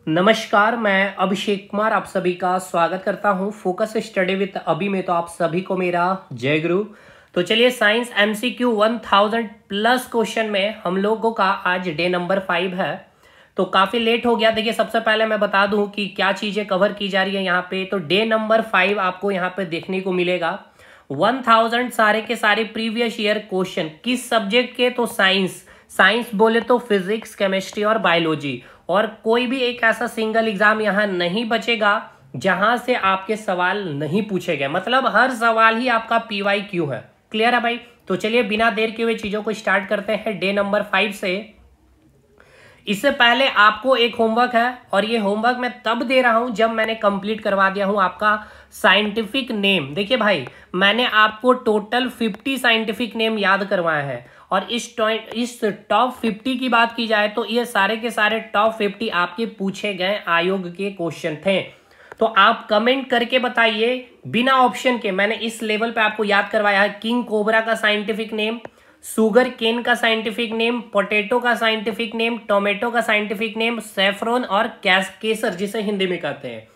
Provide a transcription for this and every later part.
नमस्कार, मैं अभिषेक कुमार आप सभी का स्वागत करता हूं फोकस स्टडी विद अभी में। तो आप सभी को मेरा जय गुरु। तो चलिए, साइंस एमसीक्यू 1000 प्लस क्वेश्चन में हम लोगों का आज डे नंबर 5 है। तो काफ़ी लेट हो गया। देखिए, सबसे पहले मैं बता दूं कि क्या चीज़ें कवर की जा रही है यहाँ पे। तो डे नंबर 5 आपको यहाँ पे देखने को मिलेगा 1000 सारे के सारे प्रीवियस ईयर क्वेश्चन किस सब्जेक्ट के। तो साइंस बोले तो फिजिक्स, केमिस्ट्री और बायोलॉजी। और कोई भी एक ऐसा सिंगल एग्जाम यहाँ नहीं बचेगा जहां से आपके सवाल नहीं पूछे गए। मतलब हर सवाल ही आपका PYQ है। क्लियर है भाई? तो चलिए, बिना देर के हुए चीजों को स्टार्ट करते हैं डे नंबर 5 से। इससे पहले आपको एक होमवर्क है, और ये होमवर्क मैं तब दे रहा हूं जब मैंने कंप्लीट करवा दिया हूं आपका साइंटिफिक नेम। देखिए भाई, मैंने आपको टोटल 50 साइंटिफिक नेम याद करवाया है, और इस टॉप 50 की बात की जाए तो ये सारे के सारे टॉप 50 आपके पूछे गए आयोग के क्वेश्चन थे। तो आप कमेंट करके बताइए बिना ऑप्शन के। मैंने इस लेवल पे आपको याद करवाया है किंग कोबरा का साइंटिफिक नेम, सुगर केन का साइंटिफिक नेम, पोटैटो का साइंटिफिक नेम, टोमेटो का साइंटिफिक नेम, सैफरॉन और केसर जिसे हिंदी में कहते हैं।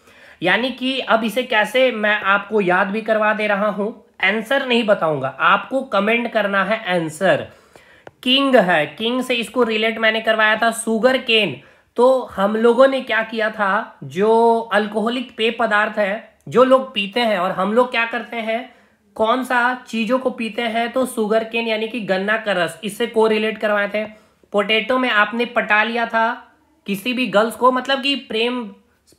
यानी कि अब इसे कैसे मैं आपको याद भी करवा दे रहा हूं। आंसर नहीं बताऊंगा, आपको कमेंट करना है आंसर। किंग है, किंग से इसको रिलेट मैंने करवाया था। सुगर केन, तो हम लोगों ने क्या किया था, जो अल्कोहलिक पेय पदार्थ है जो लोग पीते हैं, और हम लोग क्या करते हैं, कौन सा चीजों को पीते हैं, तो सुगर केन यानी कि गन्ना का रस, इससे को रिलेट करवाए थे। पोटैटो में आपने पटा लिया था किसी भी गर्ल्स को, मतलब कि प्रेम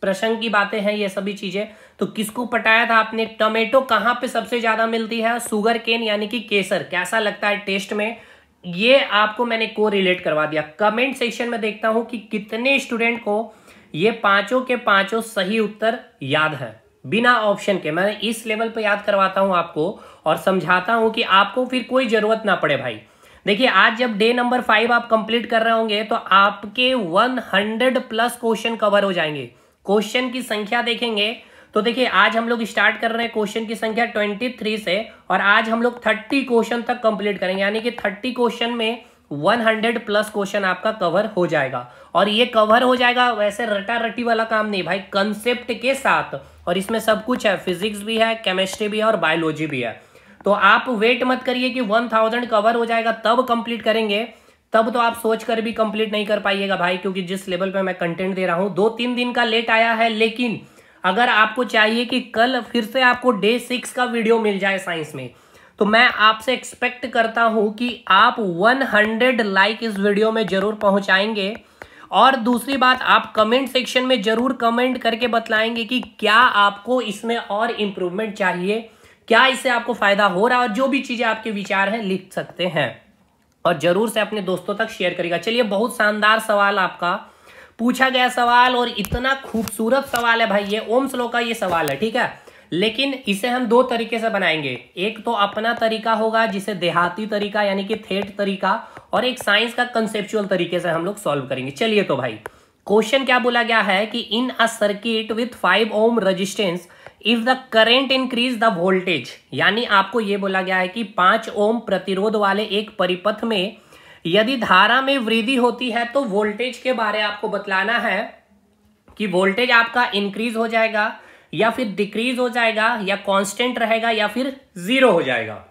प्रसंग की बातें हैं ये सभी चीजें, तो किसको पटाया था आपने। टोमेटो कहाँ पे सबसे ज्यादा मिलती है, सुगर केन यानी कि केसर, कैसा लगता है टेस्ट में, ये आपको मैंने को रिलेट करवा दिया। कमेंट सेक्शन में देखता हूं कि कितने स्टूडेंट को ये पांचों के पांचों सही उत्तर याद है बिना ऑप्शन के। मैं इस लेवल पे याद करवाता हूं आपको और समझाता हूं कि आपको फिर कोई जरूरत ना पड़े भाई। देखिए, आज जब डे नंबर 5 आप कंप्लीट कर रहे होंगे तो आपके 100 प्लस क्वेश्चन कवर हो जाएंगे। क्वेश्चन की संख्या देखेंगे तो देखिए, आज हम लोग स्टार्ट कर रहे हैं क्वेश्चन की संख्या 23 से, और आज हम लोग 30 क्वेश्चन तक कंप्लीट करेंगे। यानी कि 30 क्वेश्चन में 100 प्लस क्वेश्चन आपका कवर हो जाएगा। और ये कवर हो जाएगा वैसे रटा रटी वाला काम नहीं भाई, कंसेप्ट के साथ। और इसमें सब कुछ है, फिजिक्स भी है, केमिस्ट्री भी है और बायोलॉजी भी है। तो आप वेट मत करिए कि 1000 कवर हो जाएगा तब कंप्लीट करेंगे, तब तो आप सोच कर भी कंप्लीट नहीं कर पाइएगा भाई, क्योंकि जिस लेवल पे मैं कंटेंट दे रहा हूं 2-3 दिन का लेट आया है। लेकिन अगर आपको चाहिए कि कल फिर से आपको डे 6 का वीडियो मिल जाए साइंस में, तो मैं आपसे एक्सपेक्ट करता हूं कि आप 100 लाइक इस वीडियो में जरूर पहुंचाएंगे। और दूसरी बात, आप कमेंट सेक्शन में जरूर कमेंट करके बतलाएंगे कि क्या आपको इसमें और इम्प्रूवमेंट चाहिए, क्या इससे आपको फायदा हो रहा है, और जो भी चीजें आपके विचार हैं लिख सकते हैं, और जरूर से अपने दोस्तों तक शेयर करेगा। चलिए, बहुत शानदार सवाल आपका पूछा गया सवाल, और इतना खूबसूरत सवाल है भाई। ये ओम्स लॉ का ये सवाल है, ठीक है। लेकिन इसे हम 2 तरीके से बनाएंगे। एक तो अपना तरीका होगा जिसे देहाती तरीका यानी कि थेट तरीका, और एक साइंस का कंसेप्चुअल तरीके से हम लोग सॉल्व करेंगे। चलिए, तो भाई क्वेश्चन क्या बोला गया है कि in a circuit with 5 ohm resistance if the current increase the voltage. यानी आपको यह बोला गया है कि 5 ओम प्रतिरोध वाले एक परिपथ में यदि धारा में वृद्धि होती है तो वोल्टेज के बारे आपको बतलाना है कि वोल्टेज आपका इंक्रीज हो जाएगा या फिर डिक्रीज हो जाएगा, या कांस्टेंट रहेगा, या फिर 0 हो जाएगा।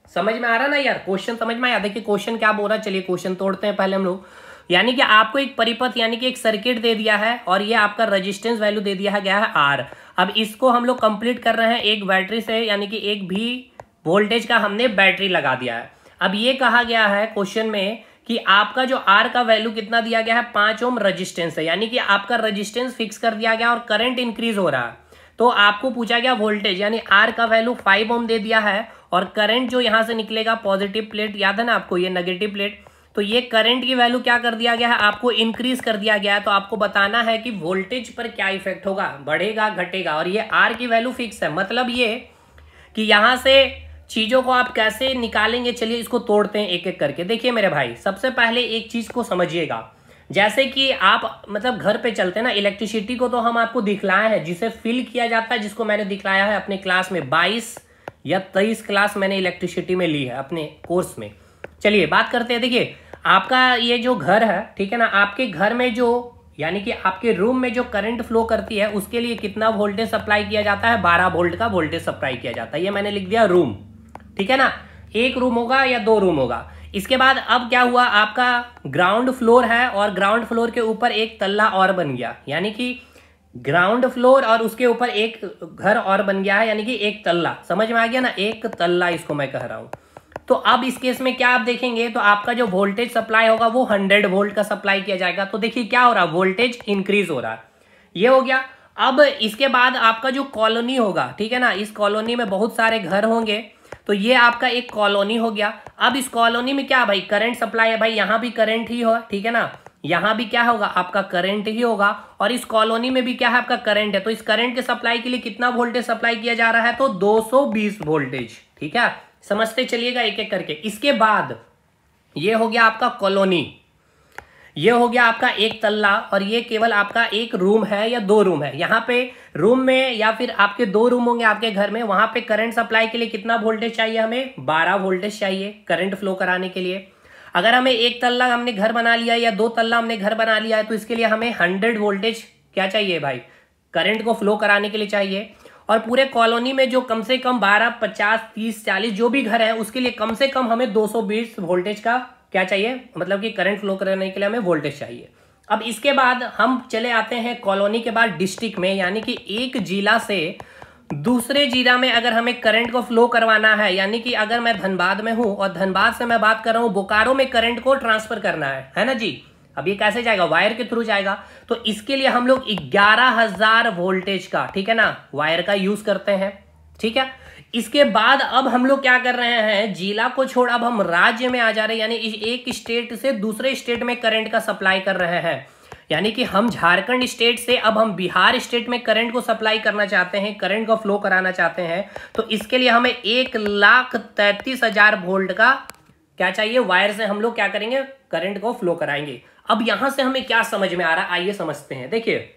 समझ में आ रहा ना यार? क्वेश्चन समझ में आया? देखिए क्वेश्चन क्या बोल रहा है, चलिए क्वेश्चन तोड़ते हैं पहले हम लोग। यानी कि आपको एक परिपथ यानी कि एक सर्किट दे दिया है, और ये आपका रेजिस्टेंस वैल्यू दे दिया गया है R। अब इसको हम लोग कंप्लीट कर रहे हैं एक बैटरी से, यानी कि एक भी वोल्टेज का हमने बैटरी लगा दिया है। अब ये कहा गया है क्वेश्चन में कि आपका जो R का वैल्यू कितना दिया गया है, 5 ओम रेजिस्टेंस है, यानी कि आपका रेजिस्टेंस फिक्स कर दिया गया और करंट इंक्रीज हो रहा है। तो आपको पूछा गया वोल्टेज, यानी R का वैल्यू 5 ओम दे दिया है, और करंट जो यहां से निकलेगा पॉजिटिव प्लेट, याद है ना आपको, ये नेगेटिव प्लेट, तो ये करंट की वैल्यू क्या कर दिया गया है, आपको इंक्रीज कर दिया गया है। तो आपको बताना है कि वोल्टेज पर क्या इफेक्ट होगा, बढ़ेगा घटेगा, और ये R की वैल्यू फिक्स है। मतलब ये कि यहां से चीजों को आप कैसे निकालेंगे। चलिए इसको तोड़ते हैं एक एक करके। देखिए मेरे भाई, सबसे पहले एक चीज को समझिएगा, जैसे कि आप मतलब घर पे चलते हैं ना, इलेक्ट्रिसिटी को तो हम आपको दिखलाए हैं, जिसे फिल किया जाता है, जिसको मैंने दिखलाया है अपने क्लास में 22 या 23 क्लास मैंने इलेक्ट्रिसिटी में ली है अपने कोर्स में। चलिए बात करते हैं। देखिए आपका ये जो घर है, ठीक है ना, आपके घर में जो यानी कि आपके रूम में जो करंट फ्लो करती है उसके लिए कितना वोल्टेज सप्लाई किया जाता है, 12 वोल्ट का वोल्टेज सप्लाई किया जाता है। ये मैंने लिख दिया रूम, ठीक है ना, एक रूम होगा या 2 रूम होगा। इसके बाद अब क्या हुआ, आपका ग्राउंड फ्लोर है और ग्राउंड फ्लोर के ऊपर एक तल्ला और बन गया, यानी कि ग्राउंड फ्लोर और उसके ऊपर एक घर और बन गया है, यानी कि एक तल्ला। समझ में आ गया ना, एक तल्ला इसको मैं कह रहा हूं। तो अब इस केस में क्या आप देखेंगे तो आपका जो वोल्टेज सप्लाई होगा वो 100 वोल्ट का सप्लाई किया जाएगा। तो देखिए क्या हो रहा है, वोल्टेज इंक्रीज हो रहा है। ये हो गया। अब इसके बाद आपका जो कॉलोनी होगा, ठीक है ना, इस कॉलोनी में बहुत सारे घर होंगे, तो ये आपका एक कॉलोनी हो गया। अब इस कॉलोनी में क्या भाई, करंट सप्लाई है भाई, यहां भी करंट ही हो, ठीक है ना, यहां भी क्या होगा आपका करंट ही होगा, और इस कॉलोनी में भी क्या है आपका करंट है। तो इस करंट के सप्लाई के लिए कितना वोल्टेज सप्लाई किया जा रहा है, तो 220 वोल्टेज, ठीक है। समझते चलिएगा एक एक करके। इसके बाद ये हो गया आपका कॉलोनी, ये हो गया आपका एक तल्ला, और ये केवल आपका एक रूम है या 2 रूम है। यहाँ पे रूम में या फिर आपके 2 रूम होंगे आपके घर में, वहां पे करंट सप्लाई के लिए कितना वोल्टेज चाहिए, हमें 12 वोल्टेज चाहिए करंट फ्लो कराने के लिए। अगर हमें एक तल्ला हमने घर बना लिया या 2 तल्ला हमने घर बना लिया है, तो इसके लिए हमें 100 वोल्टेज क्या चाहिए भाई, करंट को फ्लो कराने के लिए चाहिए। और पूरे कॉलोनी में जो कम से कम 12, 50, 30, 40 जो भी घर है उसके लिए कम से कम हमें 220 वोल्टेज का क्या चाहिए, मतलब कि करंट फ्लो कराने के लिए हमें वोल्टेज चाहिए। अब इसके बाद हम चले आते हैं कॉलोनी के बाद डिस्ट्रिक्ट में, यानी कि एक जिला से दूसरे जिला में अगर हमें करंट को फ्लो करवाना है, यानी कि अगर मैं धनबाद में हूं और धनबाद से मैं बात कर रहा हूं बोकारो में करंट को ट्रांसफर करना है ना जी। अब ये कैसे जाएगा, वायर के थ्रू जाएगा। तो इसके लिए हम लोग 11,000 वोल्टेज का, ठीक है ना, वायर का यूज करते हैं, ठीक है। इसके बाद अब हम लोग क्या कर रहे हैं, जिला को छोड़ अब हम राज्य में आ जा रहे हैं, यानी एक स्टेट से दूसरे स्टेट में करंट का सप्लाई कर रहे हैं। यानी कि हम झारखंड स्टेट से अब हम बिहार स्टेट में करंट को सप्लाई करना चाहते हैं, करंट को फ्लो कराना चाहते हैं। तो इसके लिए हमें 1,33,000 वोल्ट का क्या चाहिए, वायर से हम लोग क्या करेंगे, करंट को फ्लो कराएंगे। अब यहां से हमें क्या समझ में आ रहा है, आइए समझते हैं। देखिए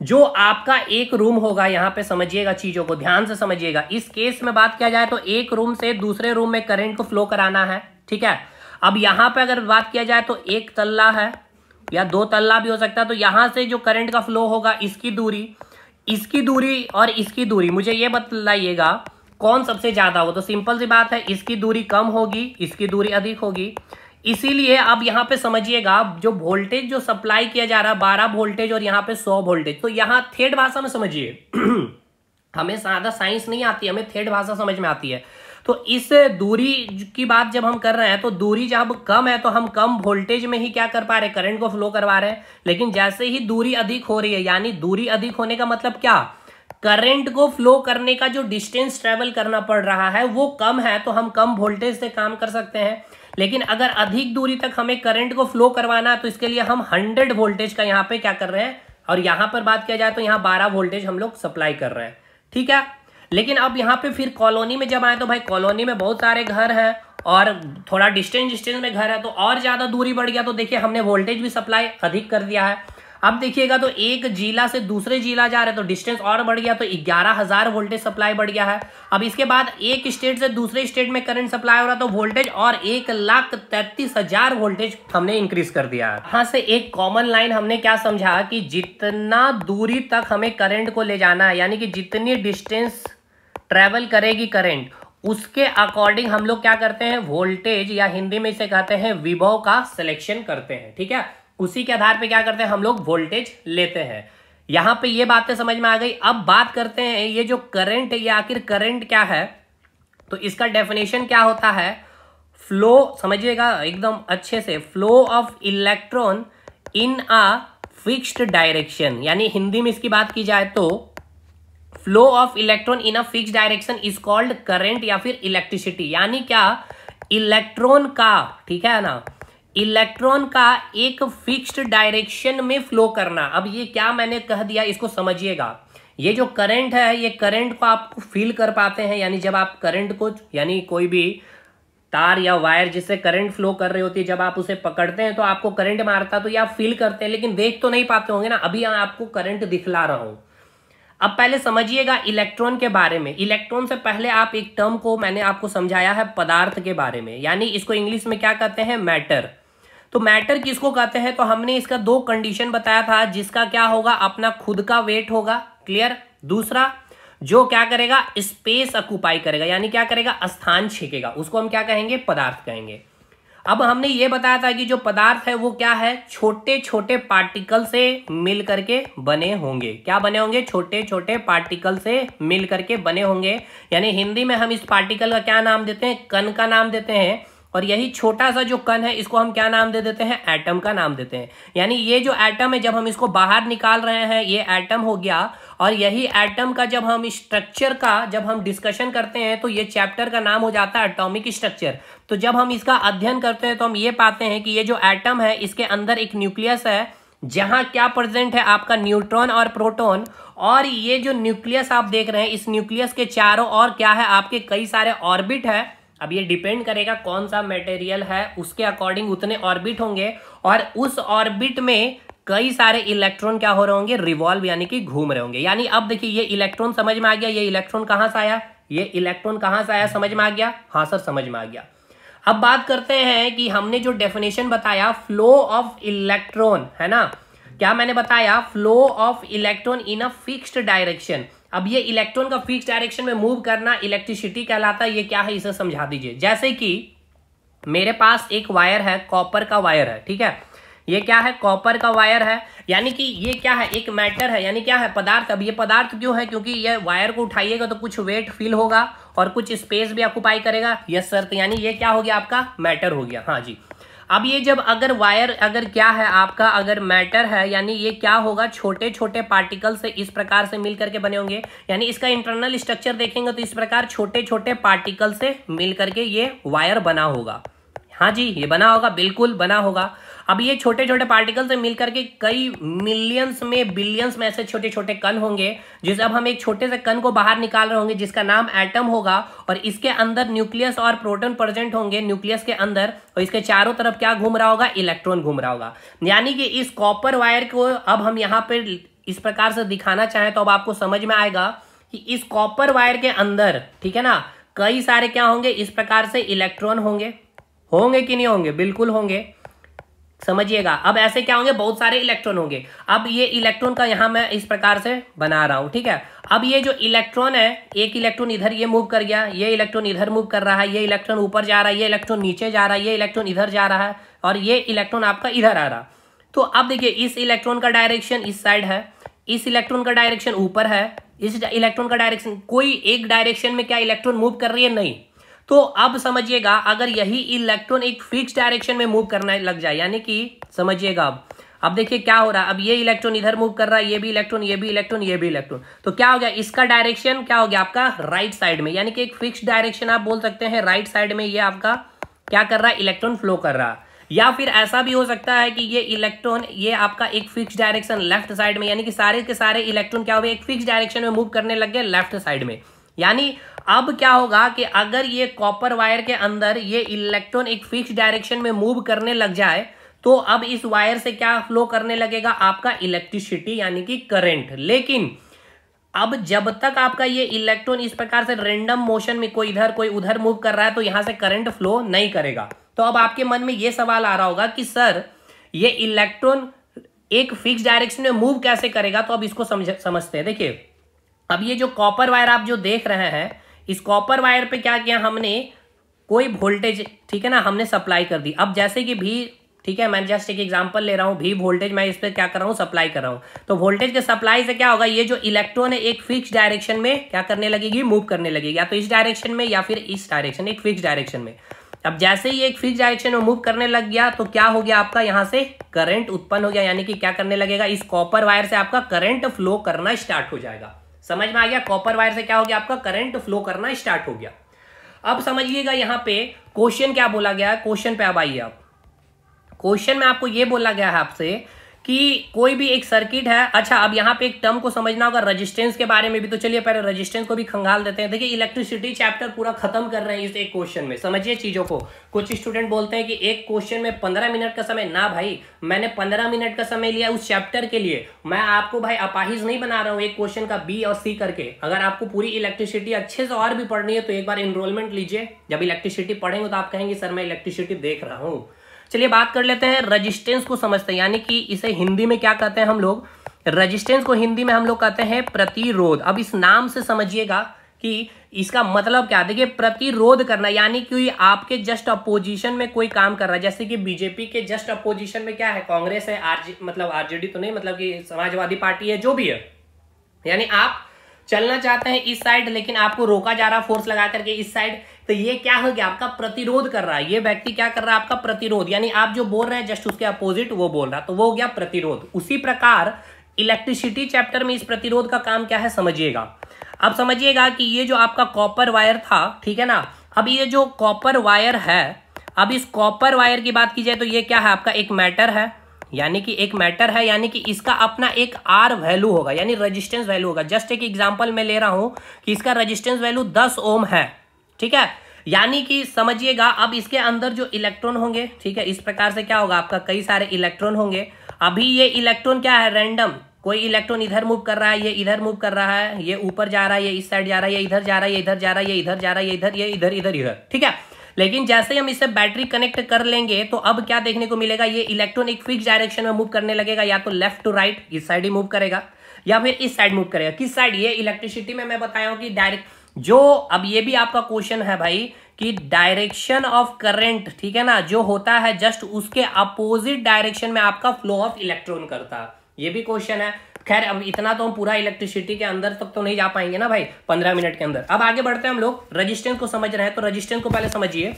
जो आपका एक रूम होगा, यहां पे समझिएगा, चीजों को ध्यान से समझिएगा। इस केस में बात किया जाए तो एक रूम से दूसरे रूम में करंट को फ्लो कराना है, ठीक है। अब यहां पे अगर बात किया जाए तो एक तल्ला है या 2 तल्ला भी हो सकता है। तो यहां से जो करंट का फ्लो होगा, इसकी दूरी और इसकी दूरी, मुझे ये बतलाइएगा कौन सबसे ज्यादा हो। तो सिंपल सी बात है, इसकी दूरी कम होगी, इसकी दूरी अधिक होगी। इसीलिए अब यहां पे समझिएगा, जो वोल्टेज जो सप्लाई किया जा रहा है 12 वोल्टेज और यहां पे 100 वोल्टेज। तो यहां थेट भाषा में समझिए हमें ज्यादा साइंस नहीं आती, हमें थेट भाषा समझ में आती है। तो इस दूरी की बात जब हम कर रहे हैं, तो दूरी जब कम है तो हम कम वोल्टेज में ही क्या कर पा रहे हैं, करंट को फ्लो करवा रहे हैं। लेकिन जैसे ही दूरी अधिक हो रही है, यानी दूरी अधिक होने का मतलब क्या, करंट को फ्लो करने का जो डिस्टेंस ट्रेवल करना पड़ रहा है वो कम है, तो हम कम वोल्टेज से काम कर सकते हैं। लेकिन अगर अधिक दूरी तक हमें करंट को फ्लो करवाना है, तो इसके लिए हम 100 वोल्टेज का यहाँ पे क्या कर रहे हैं, और यहां पर बात किया जाए तो यहाँ 12 वोल्टेज हम लोग सप्लाई कर रहे हैं, ठीक है। लेकिन अब यहाँ पे फिर कॉलोनी में जब आए तो भाई कॉलोनी में बहुत सारे घर हैं और थोड़ा डिस्टेंस में घर है, तो और ज्यादा दूरी बढ़ गया। तो देखिए हमने वोल्टेज भी सप्लाई अधिक कर दिया है। अब देखिएगा तो एक जिला से दूसरे जिला जा रहे, तो डिस्टेंस और बढ़ गया, तो 11,000 वोल्टेज सप्लाई बढ़ गया है। अब इसके बाद एक स्टेट से दूसरे स्टेट में करंट सप्लाई हो रहा, तो वोल्टेज और 1,33,000 वोल्टेज हमने इंक्रीज कर दिया है। यहां से एक कॉमन लाइन हमने क्या समझा कि जितना दूरी तक हमें करंट को ले जाना है, यानी कि जितनी डिस्टेंस ट्रेवल करेगी करंट, उसके अकॉर्डिंग हम लोग क्या करते हैं, वोल्टेज या हिंदी में इसे कहते हैं विभव का सिलेक्शन करते हैं, ठीक है। उसी के आधार पे क्या करते हैं, हम लोग वोल्टेज लेते हैं। यहां पे ये बातें समझ में आ गई। अब बात करते हैं ये जो करंट है, ये आखिर करंट क्या है। तो इसका डेफिनेशन क्या होता है, फ्लो, समझिएगा एकदम अच्छे से, flow of electron in a fixed direction, यानी हिंदी में इसकी बात की जाए तो flow of electron in a fixed direction is called current या फिर इलेक्ट्रिसिटी। यानी क्या, इलेक्ट्रॉन का, ठीक है ना, इलेक्ट्रॉन का एक फिक्स्ड डायरेक्शन में फ्लो करना। अब ये क्या मैंने कह दिया, इसको समझिएगा। ये जो करंट है, ये करंट को आप फील कर पाते हैं, यानी जब आप करंट को, यानी कोई भी तार या वायर जिससे करंट फ्लो कर रही होती है, जब आप उसे पकड़ते हैं तो आपको करंट मारता है, तो ये आप फील करते हैं, लेकिन देख तो नहीं पाते होंगे ना। अभी आपको करंट दिखला रहा हूं। अब पहले समझिएगा इलेक्ट्रॉन के बारे में। इलेक्ट्रॉन से पहले आप एक टर्म को मैंने आपको समझाया है पदार्थ के बारे में, यानी इसको इंग्लिश में क्या कहते हैं, मैटर। तो मैटर किसको कहते हैं, तो हमने इसका दो कंडीशन बताया था, जिसका क्या होगा, अपना खुद का वेट होगा, क्लियर। दूसरा जो क्या करेगा, स्पेस ऑक्युपाई करेगा, यानी क्या करेगा, स्थान छेकेगा, उसको हम क्या कहेंगे, पदार्थ कहेंगे। अब हमने ये बताया था कि जो पदार्थ है वो क्या है, छोटे छोटे पार्टिकल से मिल करके बने होंगे। क्या बने होंगे, छोटे छोटे पार्टिकल से मिल करके बने होंगे। यानी हिंदी में हम इस पार्टिकल का क्या नाम देते हैं, कण का नाम देते हैं। और यही छोटा सा जो कण है इसको हम क्या नाम दे देते हैं, एटम का नाम देते हैं। यानी ये जो एटम है, जब हम इसको बाहर निकाल रहे हैं, ये एटम हो गया। और यही एटम का जब हम स्ट्रक्चर का जब हम डिस्कशन करते हैं, तो ये चैप्टर का नाम हो जाता है एटॉमिक स्ट्रक्चर। तो जब हम इसका अध्ययन करते हैं तो हम ये पाते हैं कि ये जो एटम है, इसके अंदर एक न्यूक्लियस है, जहां क्या प्रेजेंट है, आपका न्यूट्रॉन और प्रोटॉन। और ये जो न्यूक्लियस आप देख रहे हैं, इस न्यूक्लियस के चारों ओर क्या है, आपके कई सारे ऑर्बिट है। अब ये डिपेंड करेगा कौन सा मटेरियल है, उसके अकॉर्डिंग उतने ऑर्बिट होंगे। और उस ऑर्बिट में कई सारे इलेक्ट्रॉन क्या हो रहे होंगे, रिवॉल्व यानी कि घूम रहे होंगे। यानी अब देखिए, ये इलेक्ट्रॉन समझ में आ गया, ये इलेक्ट्रॉन कहां से आया, ये इलेक्ट्रॉन कहां से आया, समझ में आ गया। हाँ सर, समझ में आ गया। अब बात करते हैं कि हमने जो डेफिनेशन बताया, फ्लो ऑफ इलेक्ट्रॉन, है ना, क्या मैंने बताया, flow of electron in a fixed direction. अब ये इलेक्ट्रॉन का फिक्स डायरेक्शन में मूव करना इलेक्ट्रिसिटी कहलाता है। ये क्या है, इसे समझा दीजिए। जैसे कि मेरे पास एक वायर है, कॉपर का वायर है, ठीक है, ये क्या है, कॉपर का वायर है। यानी कि ये क्या है, एक मैटर है, यानी क्या है, पदार्थ। अब ये पदार्थ क्यों है, क्योंकि ये वायर को उठाइएगा तो कुछ वेट फील होगा और कुछ स्पेस भी ऑक्युपाई करेगा। यस सर, तो यानी ये क्या हो गया, आपका मैटर हो गया। हाँ जी। अब ये जब अगर वायर अगर क्या है आपका, अगर मैटर है, यानी ये क्या होगा, छोटे छोटे पार्टिकल से इस प्रकार से मिल करके बने होंगे। यानी इसका इंटरनल स्ट्रक्चर देखेंगे तो इस प्रकार छोटे छोटे पार्टिकल से मिल करके ये वायर बना होगा। हाँ जी, ये बना होगा, बिल्कुल बना होगा। अब ये छोटे छोटे पार्टिकल से मिलकर के कई मिलियंस में, बिलियंस में ऐसे छोटे छोटे कण होंगे, जिसे अब हम एक छोटे से कण को बाहर निकाल रहे होंगे, जिसका नाम एटम होगा। और इसके अंदर न्यूक्लियस और प्रोटॉन प्रेजेंट होंगे, न्यूक्लियस के अंदर। और इसके चारों तरफ क्या घूम रहा होगा, इलेक्ट्रॉन घूम रहा होगा। यानी कि इस कॉपर वायर को अब हम यहाँ पे इस प्रकार से दिखाना चाहें तो अब आपको समझ में आएगा कि इस कॉपर वायर के अंदर, ठीक है ना, कई सारे क्या होंगे, इस प्रकार से इलेक्ट्रॉन होंगे। होंगे कि नहीं होंगे, बिल्कुल होंगे, समझिएगा। अब ऐसे क्या होंगे, बहुत सारे इलेक्ट्रॉन होंगे। अब ये इलेक्ट्रॉन का यहां मैं इस प्रकार से बना रहा हूं, ठीक है। अब ये जो इलेक्ट्रॉन है, एक इलेक्ट्रॉन इधर ये मूव कर गया, ये इलेक्ट्रॉन इधर मूव कर रहा है, ये इलेक्ट्रॉन ऊपर जा रहा है, ये इलेक्ट्रॉन नीचे जा रहा है, ये इलेक्ट्रॉन इधर जा रहा है, और ये इलेक्ट्रॉन आपका इधर आ रहा। तो अब देखिए, इस इलेक्ट्रॉन का डायरेक्शन इस साइड है, इस इलेक्ट्रॉन का डायरेक्शन ऊपर है, इस इलेक्ट्रॉन का डायरेक्शन, कोई एक डायरेक्शन में क्या इलेक्ट्रॉन मूव कर रही है, नहीं। तो अब समझिएगा, अगर यही इलेक्ट्रॉन एक फिक्स डायरेक्शन में मूव करने लग जाए, यानी कि समझिएगा अब देखिए क्या हो रहा है। अब ये इलेक्ट्रॉन इधर मूव कर रहा है, ये भी इलेक्ट्रॉन, ये भी इलेक्ट्रॉन, ये भी इलेक्ट्रॉन। तो क्या हो गया, इसका डायरेक्शन क्या हो गया आपका, राइट साइड में। यानी कि एक फिक्स डायरेक्शन आप बोल सकते हैं, राइट साइड में ये आपका क्या कर रहा है, इलेक्ट्रॉन फ्लो कर रहा है। या फिर ऐसा भी हो सकता है कि ये इलेक्ट्रॉन, ये आपका एक फिक्स डायरेक्शन लेफ्ट साइड में, यानी कि सारे के सारे इलेक्ट्रॉन क्या हुए, एक फिक्स डायरेक्शन में मूव करने लग गए लेफ्ट साइड में। यानी अब क्या होगा कि अगर ये कॉपर वायर के अंदर ये इलेक्ट्रॉन एक फिक्स डायरेक्शन में मूव करने लग जाए, तो अब इस वायर से क्या फ्लो करने लगेगा, आपका इलेक्ट्रिसिटी यानी कि करंट। लेकिन अब जब तक आपका ये इलेक्ट्रॉन इस प्रकार से रैंडम मोशन में कोई इधर कोई उधर मूव कर रहा है, तो यहां से करंट फ्लो नहीं करेगा। तो अब आपके मन में ये सवाल आ रहा होगा कि सर ये इलेक्ट्रॉन एक फिक्स डायरेक्शन में मूव कैसे करेगा। तो अब इसको समझते हैं। देखिए, अब ये जो कॉपर वायर आप जो देख रहे हैं, इस कॉपर वायर पे क्या किया हमने, कोई वोल्टेज, ठीक है ना, हमने सप्लाई कर दी। अब जैसे कि भी, ठीक है, मैं जस्ट एक एग्जांपल ले रहा हूं, भी वोल्टेज मैं इस पे क्या कर रहा हूं, सप्लाई कर रहा हूं। तो वोल्टेज के सप्लाई से क्या होगा, ये जो इलेक्ट्रॉन है एक फिक्स डायरेक्शन में क्या करने लगेगी, मूव करने लगेगी, या तो इस डायरेक्शन में या फिर इस डायरेक्शन, एक फिक्स डायरेक्शन में। अब जैसे ही एक फिक्स डायरेक्शन में मूव करने लग गया, तो क्या हो गया, आपका यहां से करंट उत्पन्न हो गया। यानी कि क्या करने लगेगा, इस कॉपर वायर से आपका करंट फ्लो करना स्टार्ट हो जाएगा। समझ में आ गया, कॉपर वायर से क्या हो गया, आपका करंट फ्लो करना स्टार्ट हो गया। अब समझिएगा यहां पे क्वेश्चन क्या बोला गया है, क्वेश्चन पे अब आइए आप। क्वेश्चन में आपको यह बोला गया है आपसे कि कोई भी एक सर्किट है। अच्छा, अब यहाँ पे एक टर्म को समझना होगा, रेजिस्टेंस के बारे में भी। तो चलिए पहले रेजिस्टेंस को भी खंगाल देते हैं। देखिए, इलेक्ट्रिसिटी चैप्टर पूरा खत्म कर रहे हैं इस एक क्वेश्चन में। समझिए चीजों को। कुछ स्टूडेंट बोलते हैं कि एक क्वेश्चन में 15 मिनट का समय। ना भाई, मैंने 15 मिनट का समय लिया उस चैप्टर के लिए। मैं आपको भाई अपाहिज नहीं बना रहा हूँ एक क्वेश्चन का बी और सी करके। अगर आपको पूरी इलेक्ट्रिसिटी अच्छे से और भी पढ़नी है तो एक बार एनरोलमेंट लीजिए। जब इलेक्ट्रिसिटी पढ़ेंगे तो आप कहेंगे सर मैं इलेक्ट्रिसिटी देख रहा हूँ। चलिए बात कर लेते हैं रेजिस्टेंस को समझते हैं, यानी कि इसे हिंदी में क्या कहते हैं हम लोग, रेजिस्टेंस को हिंदी में हम लोग कहते हैं प्रतिरोध। अब इस नाम से समझिएगा कि इसका मतलब क्या, देखिए प्रतिरोध करना, यानी कि आपके जस्ट अपोजिशन में कोई काम कर रहा है, जैसे कि बीजेपी के जस्ट अपोजिशन में क्या है, कांग्रेस है, मतलब आरजेडी तो नहीं, मतलब कि समाजवादी पार्टी है, जो भी है, यानी आप चलना चाहते हैं इस साइड लेकिन आपको रोका जा रहा फोर्स लगा करके इस साइड, तो ये क्या हो गया, आपका प्रतिरोध कर रहा है, ये व्यक्ति क्या कर रहा है, आपका प्रतिरोध, यानी आप जो बोल रहे हैं जस्ट उसके अपोजिट वो बोल रहा, तो वो हो गया प्रतिरोध। उसी प्रकार इलेक्ट्रिसिटी चैप्टर में इस प्रतिरोध का काम क्या है समझिएगा। अब समझिएगा कि ये जो आपका कॉपर वायर था, ठीक है ना, अब ये जो कॉपर वायर है, अब इस कॉपर वायर की बात की जाए तो ये क्या है, आपका एक मैटर है, यानी कि एक मैटर है, यानी कि इसका अपना एक आर वैल्यू होगा, यानी रेजिस्टेंस वैल्यू होगा। जस्ट एक एग्जांपल मैं ले रहा हूं कि इसका रेजिस्टेंस वैल्यू 10 ओम है, ठीक है, यानी कि समझिएगा अब इसके अंदर जो इलेक्ट्रॉन होंगे, ठीक है, इस प्रकार से क्या होगा, आपका कई सारे इलेक्ट्रॉन होंगे। अभी ये इलेक्ट्रॉन क्या है, रैंडम, कोई इलेक्ट्रॉन इधर मूव कर रहा है, ये इधर मूव कर रहा है, ये ऊपर जा रहा है, ये इस साइड जा रहा है, ये इधर जा रहा है, ये इधर जा रहा है, ये इधर जा रहा है, ये इधर, ये इधर, इधर, इधर, ठीक है। लेकिन जैसे हम इससे बैटरी कनेक्ट कर लेंगे तो अब क्या देखने को मिलेगा, ये इलेक्ट्रॉन एक फिक्स डायरेक्शन में मूव करने लगेगा, या तो लेफ्ट टू राइट, इस साइड ही मूव करेगा, या फिर इस साइड मूव करेगा। किस साइड, ये इलेक्ट्रिसिटी में मैं बताया हूं कि डायरेक्ट जो, अब ये भी आपका क्वेश्चन है भाई कि डायरेक्शन ऑफ करंट, ठीक है ना, जो होता है जस्ट उसके अपोजिट डायरेक्शन में आपका फ्लो ऑफ इलेक्ट्रॉन करता है, ये भी क्वेश्चन है। खैर अब इतना तो हम पूरा इलेक्ट्रिसिटी के अंदर तक तो नहीं जा पाएंगे ना भाई 15 मिनट के अंदर। अब आगे बढ़ते हैं, हम लोग रेजिस्टेंस को समझ रहे हैं, तो रेजिस्टेंस को पहले समझिए।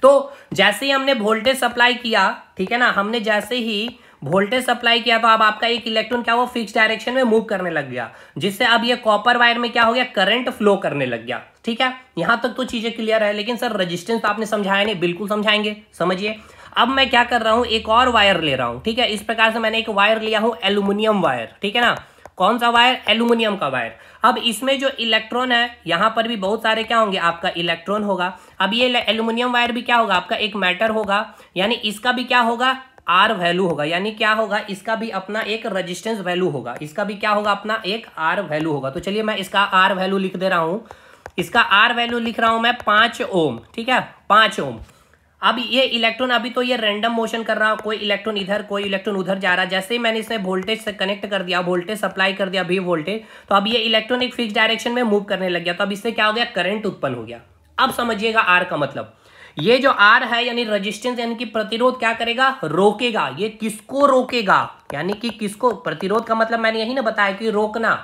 तो जैसे ही हमने वोल्टेज सप्लाई किया, ठीक है ना, हमने जैसे ही वोल्टेज सप्लाई किया तो अब आपका एक इलेक्ट्रॉन क्या हुआ, फिक्स डायरेक्शन में मूव करने लग गया, जिससे अब ये कॉपर वायर में क्या हो गया, करंट फ्लो करने लग गया, ठीक है। यहां तक तो चीजें क्लियर है, लेकिन सर रेजिस्टेंस तो आपने समझाया नहीं, बिल्कुल समझाएंगे, समझिए। अब मैं क्या कर रहा हूं, एक और वायर ले रहा हूं, ठीक है, इस प्रकार से मैंने एक वायर लिया हूं, एल्यूमिनियम वायर, ठीक है ना, कौन सा वायर, एल्यूमिनियम का वायर। अब इसमें जो इलेक्ट्रॉन है, यहां पर भी बहुत सारे क्या होंगे, आपका इलेक्ट्रॉन होगा। अब ये एल्यूमिनियम वायर भी क्या होगा, आपका एक मैटर होगा, यानी इसका भी क्या होगा, आर वैल्यू होगा, यानी क्या होगा, इसका भी अपना एक रेजिस्टेंस वैल्यू होगा, इसका भी क्या होगा, अपना एक आर वैल्यू होगा। तो चलिए मैं इसका आर वैल्यू लिख दे रहा हूं, इसका आर वैल्यू लिख रहा हूं मैं 5 ओम, ठीक है, 5 ओम। अब ये इलेक्ट्रॉन, अभी तो ये रैंडम मोशन कर रहा, कोई इलेक्ट्रॉन इधर कोई इलेक्ट्रॉन उधर जा रहा, जैसे ही मैंने इसे वोल्टेज से कनेक्ट कर दिया, वोल्टेज सप्लाई कर दिया, भी वोल्टेज, तो अब ये इलेक्ट्रॉन एक फिक्स डायरेक्शन में मूव करने लग गया, तो अब इससे क्या हो गया, करंट उत्पन्न हो गया। अब समझिएगा आर का मतलब, ये जो आर है यानी रेजिस्टेंस यानी कि प्रतिरोध क्या करेगा, रोकेगा। ये किसको रोकेगा, यानी कि किसको, प्रतिरोध का मतलब मैंने यही ना बताया कि रोकना,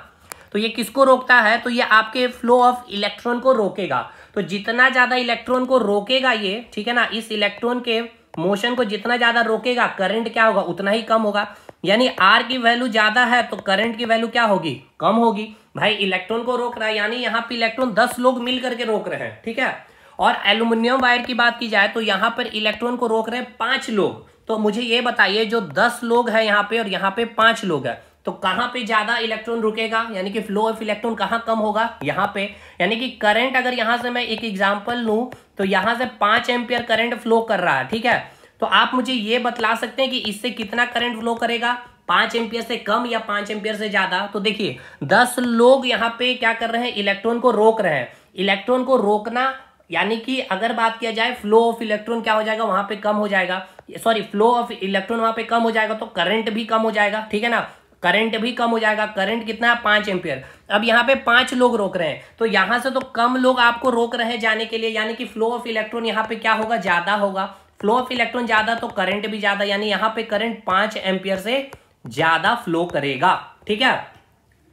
तो ये किसको रोकता है, तो ये आपके फ्लो ऑफ इलेक्ट्रॉन को रोकेगा। तो जितना ज्यादा इलेक्ट्रॉन को रोकेगा ये, ठीक है ना, इस इलेक्ट्रॉन के मोशन को जितना ज्यादा रोकेगा, करंट क्या होगा, उतना ही कम होगा। यानी आर की वैल्यू ज्यादा है तो करंट की वैल्यू क्या होगी, कम होगी। भाई इलेक्ट्रॉन को रोक रहा है, यानी यहाँ पे इलेक्ट्रॉन 10 लोग मिल करके रोक रहे हैं, ठीक है। और एल्यूमिनियम वायर की बात की जाए तो यहाँ पर इलेक्ट्रॉन को रोक रहे हैं 5 लोग। तो मुझे ये बताइए, जो 10 लोग हैं यहाँ पे और यहाँ पे 5 लोग हैं, तो कहां पे ज्यादा इलेक्ट्रॉन रुकेगा, यानी कि फ्लो ऑफ इलेक्ट्रॉन कहां कम होगा, यहाँ पे। यानी कि करंट अगर यहां से मैं एक एग्जांपल लूं तो यहां से 5 एम्पियर करंट फ्लो कर रहा है, ठीक है। तो आप मुझे ये बतला सकते हैं कि इससे कितना करंट फ्लो करेगा, 5 एम्पियर से कम या 5 एम्पियर से ज्यादा। तो देखिए 10 लोग यहाँ पे क्या कर रहे हैं, इलेक्ट्रॉन को रोक रहे हैं। इलेक्ट्रॉन को रोकना यानी कि अगर बात किया जाए फ्लो ऑफ इलेक्ट्रॉन क्या हो जाएगा, वहां पे कम हो जाएगा, सॉरी फ्लो ऑफ इलेक्ट्रॉन वहां पे कम हो जाएगा, तो करंट भी कम हो जाएगा, ठीक है ना, करंट भी कम हो जाएगा। करंट कितना है, 5 एम्पियर। अब यहाँ पे 5 लोग रोक रहे हैं, तो यहां से तो कम लोग आपको रोक रहे हैं जाने के लिए, यानी कि फ्लो ऑफ इलेक्ट्रॉन यहाँ पे क्या होगा, ज्यादा होगा। फ्लो ऑफ इलेक्ट्रॉन ज्यादा तो करंट भी ज्यादा, यानी यहाँ पे करंट 5 एम्पियर से ज्यादा फ्लो करेगा, ठीक है।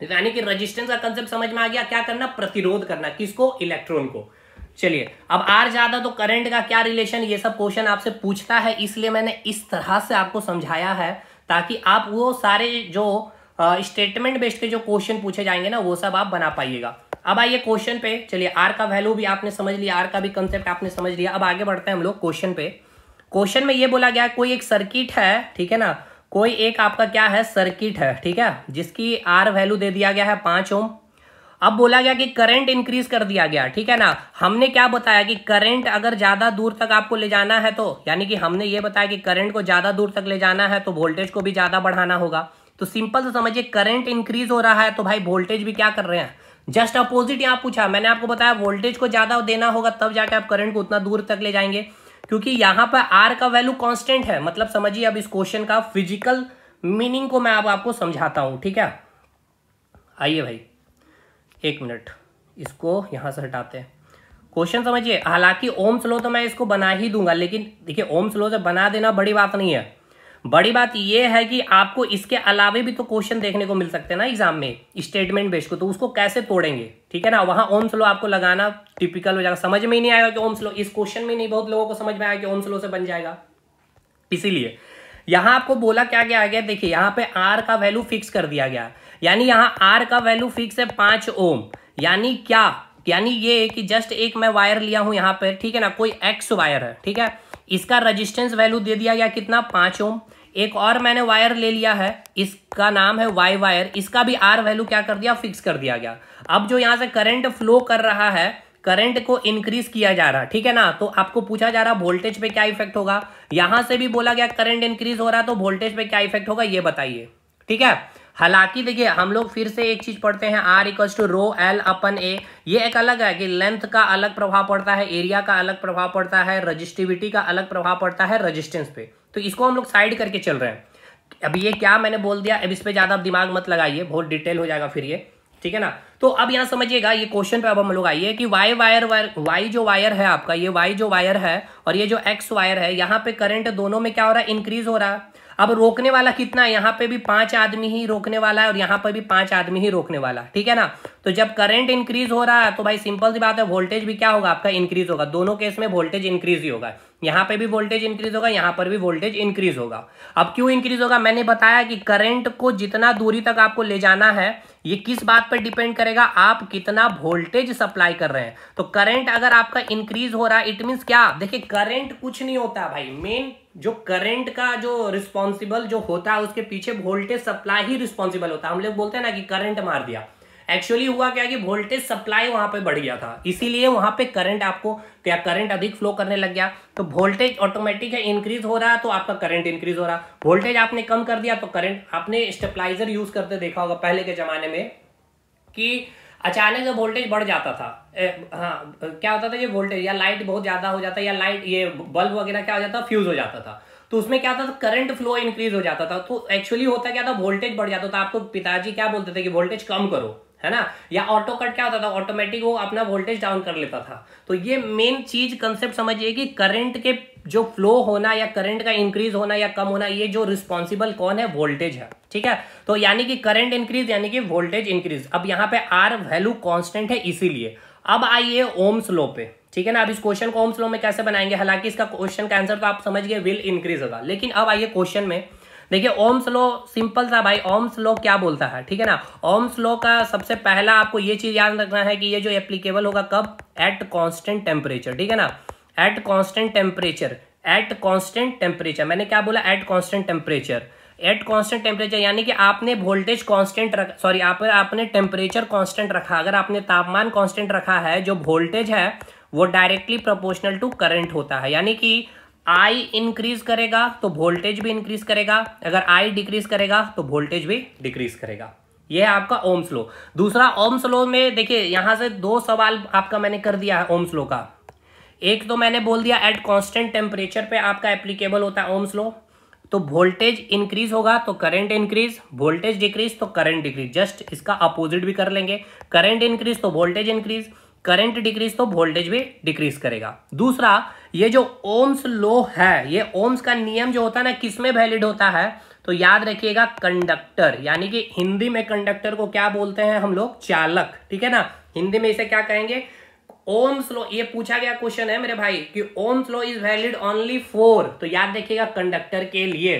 यानी कि रेजिस्टेंस का कंसेप्ट समझ में आ गया, क्या करना, प्रतिरोध करना, किसको, इलेक्ट्रॉन को। चलिए अब आर ज्यादा तो करंट का क्या रिलेशन, ये सब क्वेश्चन आपसे पूछता है, इसलिए मैंने इस तरह से आपको समझाया है ताकि आप वो सारे जो स्टेटमेंट बेस्ड के जो क्वेश्चन पूछे जाएंगे ना वो सब आप बना पाइएगा। अब आइए क्वेश्चन पे, चलिए आर का वैल्यू भी आपने समझ लिया, आर का भी कंसेप्ट आपने समझ लिया। अब आगे बढ़ते हैं हम लोग क्वेश्चन पे। क्वेश्चन में ये बोला गया कोई एक सर्किट है, ठीक है ना, कोई एक आपका क्या है, सर्किट है, ठीक है, जिसकी आर वैल्यू दे दिया गया है 5 ओम। अब बोला गया कि करंट इंक्रीज कर दिया गया, ठीक है ना। हमने क्या बताया कि करंट अगर ज्यादा दूर तक आपको ले जाना है तो, यानी कि हमने ये बताया कि करंट को ज्यादा दूर तक ले जाना है तो वोल्टेज को भी ज्यादा बढ़ाना होगा। तो सिंपल से समझिए, करंट इंक्रीज हो रहा है तो भाई वोल्टेज भी क्या कर रहे हैं, जस्ट अपोजिट। यहाँ पूछा, मैंने आपको बताया वोल्टेज को ज्यादा देना होगा तब जाके आप करंट को उतना दूर तक ले जाएंगे। क्योंकि यहाँ पर आर का वैल्यू कांस्टेंट है। मतलब समझिए अब इस क्वेश्चन का फिजिकल मीनिंग को मैं अब आपको समझाता हूं, ठीक है। आइए भाई 1 मिनट, इसको यहां से हटाते हैं। क्वेश्चन समझिए, हालांकि ओम्स लॉ तो मैं इसको बना ही दूंगा, लेकिन देखिए ओम्स लॉ से बना देना बड़ी बात नहीं है। बड़ी बात यह है कि आपको इसके अलावे भी तो क्वेश्चन देखने को मिल सकते हैं ना एग्जाम में स्टेटमेंट बेस्ड को, तो उसको कैसे तोड़ेंगे, ठीक है ना। वहां ओम्स लॉ आपको लगाना टिपिकल हो जाएगा, समझ में ही नहीं आएगा कि ओम्स लॉ, इस क्वेश्चन में नहीं बहुत लोगों को समझ में आया कि ओम्स लॉ से बन जाएगा। इसीलिए यहां आपको बोला क्या गया गया, देखिए यहां पे आर का वैल्यू फिक्स कर दिया गया, यानी यहां आर का वैल्यू फिक्स है 5 ओम। यानी क्या, यानी ये कि जस्ट एक मैं वायर लिया हूं यहां पे, ठीक है ना, कोई एक्स वायर है, ठीक है, इसका रेजिस्टेंस वैल्यू दे दिया गया कितना, 5 ओम। एक और मैंने वायर ले लिया है, इसका नाम है वाई वायर, इसका भी आर वैल्यू क्या कर दिया, फिक्स कर दिया गया। अब जो यहां से करंट फ्लो कर रहा है, करंट को इंक्रीज किया जा रहा है, ठीक है ना, तो आपको पूछा जा रहा वोल्टेज पे क्या इफेक्ट होगा। यहां से भी बोला गया करंट इंक्रीज हो रहा है तो वोल्टेज पे क्या इफेक्ट होगा, ये बताइए, ठीक है। हालांकि देखिए हम लोग फिर से एक चीज पढ़ते हैं, R equals to rho L upon A, ये एक अलग है कि लेंथ का अलग प्रभाव पड़ता है, एरिया का अलग प्रभाव पड़ता है, रजिस्टिविटी का अलग प्रभाव पड़ता है रेजिस्टेंस पे, तो इसको हम लोग साइड करके चल रहे हैं। अब ये क्या मैंने बोल दिया, अब इस पे ज्यादा दिमाग मत लगाइए, बहुत डिटेल हो जाएगा फिर ये, ठीक है ना। तो अब यहां समझिएगा ये क्वेश्चन पे अब हम लोग आइए कि वाई जो वायर है आपका, ये वाई जो वायर है और ये जो एक्स वायर है, यहाँ पे करंट दोनों में क्या हो रहा है, इंक्रीज हो रहा है। अब रोकने वाला कितना है, यहाँ पे भी 5 आदमी ही रोकने वाला है और यहाँ पे भी 5 आदमी ही रोकने वाला है, ठीक है ना। तो जब करंट इंक्रीज हो रहा है तो भाई सिंपल सी बात है, वोल्टेज भी क्या होगा आपका, इंक्रीज होगा। दोनों केस में वोल्टेज इंक्रीज ही होगा, यहाँ पे भी वोल्टेज इंक्रीज होगा, यहाँ पर भी वोल्टेज इंक्रीज होगा। अब क्यों इंक्रीज होगा, मैंने बताया कि करंट को जितना दूरी तक आपको ले जाना है, ये किस बात पर डिपेंड करेगा, आप कितना वोल्टेज सप्लाई कर रहे हैं। तो करंट अगर आपका इंक्रीज हो रहा है, इट मींस क्या, देखिए करंट कुछ नहीं होता भाई, मेन जो करंट का जो रिस्पॉन्सिबल जो होता है उसके पीछे वोल्टेज सप्लाई ही रिस्पॉन्सिबल होता है। हम लोग बोलते हैं ना कि करंट मार दिया, एक्चुअली हुआ क्या कि वोल्टेज सप्लाई वहां पे बढ़ गया था, इसीलिए वहां पे करंट आपको क्या, करंट अधिक फ्लो करने लग गया, तो वोल्टेज ऑटोमेटिक है इंक्रीज हो रहा है तो आपका करंट इंक्रीज हो रहा। वोल्टेज आपने कम कर दिया तो करंट, आपने स्टेबलाइजर यूज करते देखा होगा पहले के जमाने में कि अचानक से वोल्टेज बढ़ जाता था, क्या होता था, ये वोल्टेज या लाइट बहुत ज्यादा हो जाता, या लाइट ये बल्ब वगैरह क्या हो जाता, फ्यूज हो जाता था, तो उसमें क्या था, करंट फ्लो इंक्रीज हो जाता था। तो एक्चुअली होता क्या था, वोल्टेज बढ़ जाता था। आपको पिताजी क्या बोलते थे कि वोल्टेज कम करो, है ना, या ऑटो कट क्या होता था, ऑटोमेटिक वो अपना वोल्टेज डाउन कर लेता था। तो ये मेन चीज कंसेप्ट समझिए कि करंट के जो फ्लो होना या करंट का इंक्रीज होना या कम होना, ये जो रिस्पॉन्सिबल कौन है, वोल्टेज है, ठीक है। तो यानी कि करंट इंक्रीज यानी कि वोल्टेज इंक्रीज। अब यहाँ पे आर वैल्यू कांस्टेंट है इसीलिए। अब आइए ओम्स लॉ पे, ठीक है ना। अब इस क्वेश्चन को ओम्स लॉ में कैसे बनाएंगे, हालांकि इसका क्वेश्चन का आंसर तो आप समझ गए, विल इंक्रीज होगा, लेकिन अब आइए क्वेश्चन में देखिए ओम्स लॉ सिंपल सा भाई, ओम्स लॉ क्या बोलता है, ठीक है ना। ओम्स लॉ का सबसे पहला आपको ये चीज याद रखना है कि ये जो एप्लीकेबल होगा कब, एट कांस्टेंट टेम्परेचर, ठीक है ना, at constant temperature, at constant temperature. मैंने क्या बोला, at constant temperature, at constant temperature यानी कि आपने वोल्टेज कांस्टेंट रखा, सॉरी आपने टेम्परेचर कांस्टेंट रखा। अगर आपने तापमान कांस्टेंट रखा है, जो वोल्टेज है वो डायरेक्टली प्रोपोर्शनल टू करंट होता है, यानी कि आई इंक्रीज करेगा तो वोल्टेज भी इंक्रीज करेगा, अगर आई डिक्रीज करेगा तो वोल्टेज भी डिक्रीज करेगा। यह है आपका ओम्स लॉ। दूसरा ओम्स लॉ में देखिए यहां से 2 सवाल आपका मैंने कर दिया है ओम्स लॉ का। एक तो मैंने बोल दिया एट कांस्टेंट टेम्परेचर पे आपका एप्लीकेबल होता है ओम्स लॉ, तो वोल्टेज इंक्रीज होगा तो करंट इंक्रीज, वोल्टेज डिक्रीज तो करंट डिक्रीज। जस्ट इसका अपोजिट भी कर लेंगे, करंट इंक्रीज तो वोल्टेज इंक्रीज, करंट डिक्रीज तो वोल्टेज भी डिक्रीज करेगा। दूसरा, ये जो ओम्स लॉ है, ये ओम्स का नियम जो होता है ना, किसमें वैलिड होता है, तो याद रखिएगा कंडक्टर, यानी कि हिंदी में कंडक्टर को क्या बोलते हैं हम लोग, चालक, ठीक है ना। हिंदी में इसे क्या कहेंगे, ओम्स लॉ। ये पूछा गया क्वेश्चन है मेरे भाई कि Ohm's law is valid only for, तो याद रखिएगा कंडक्टर के लिए।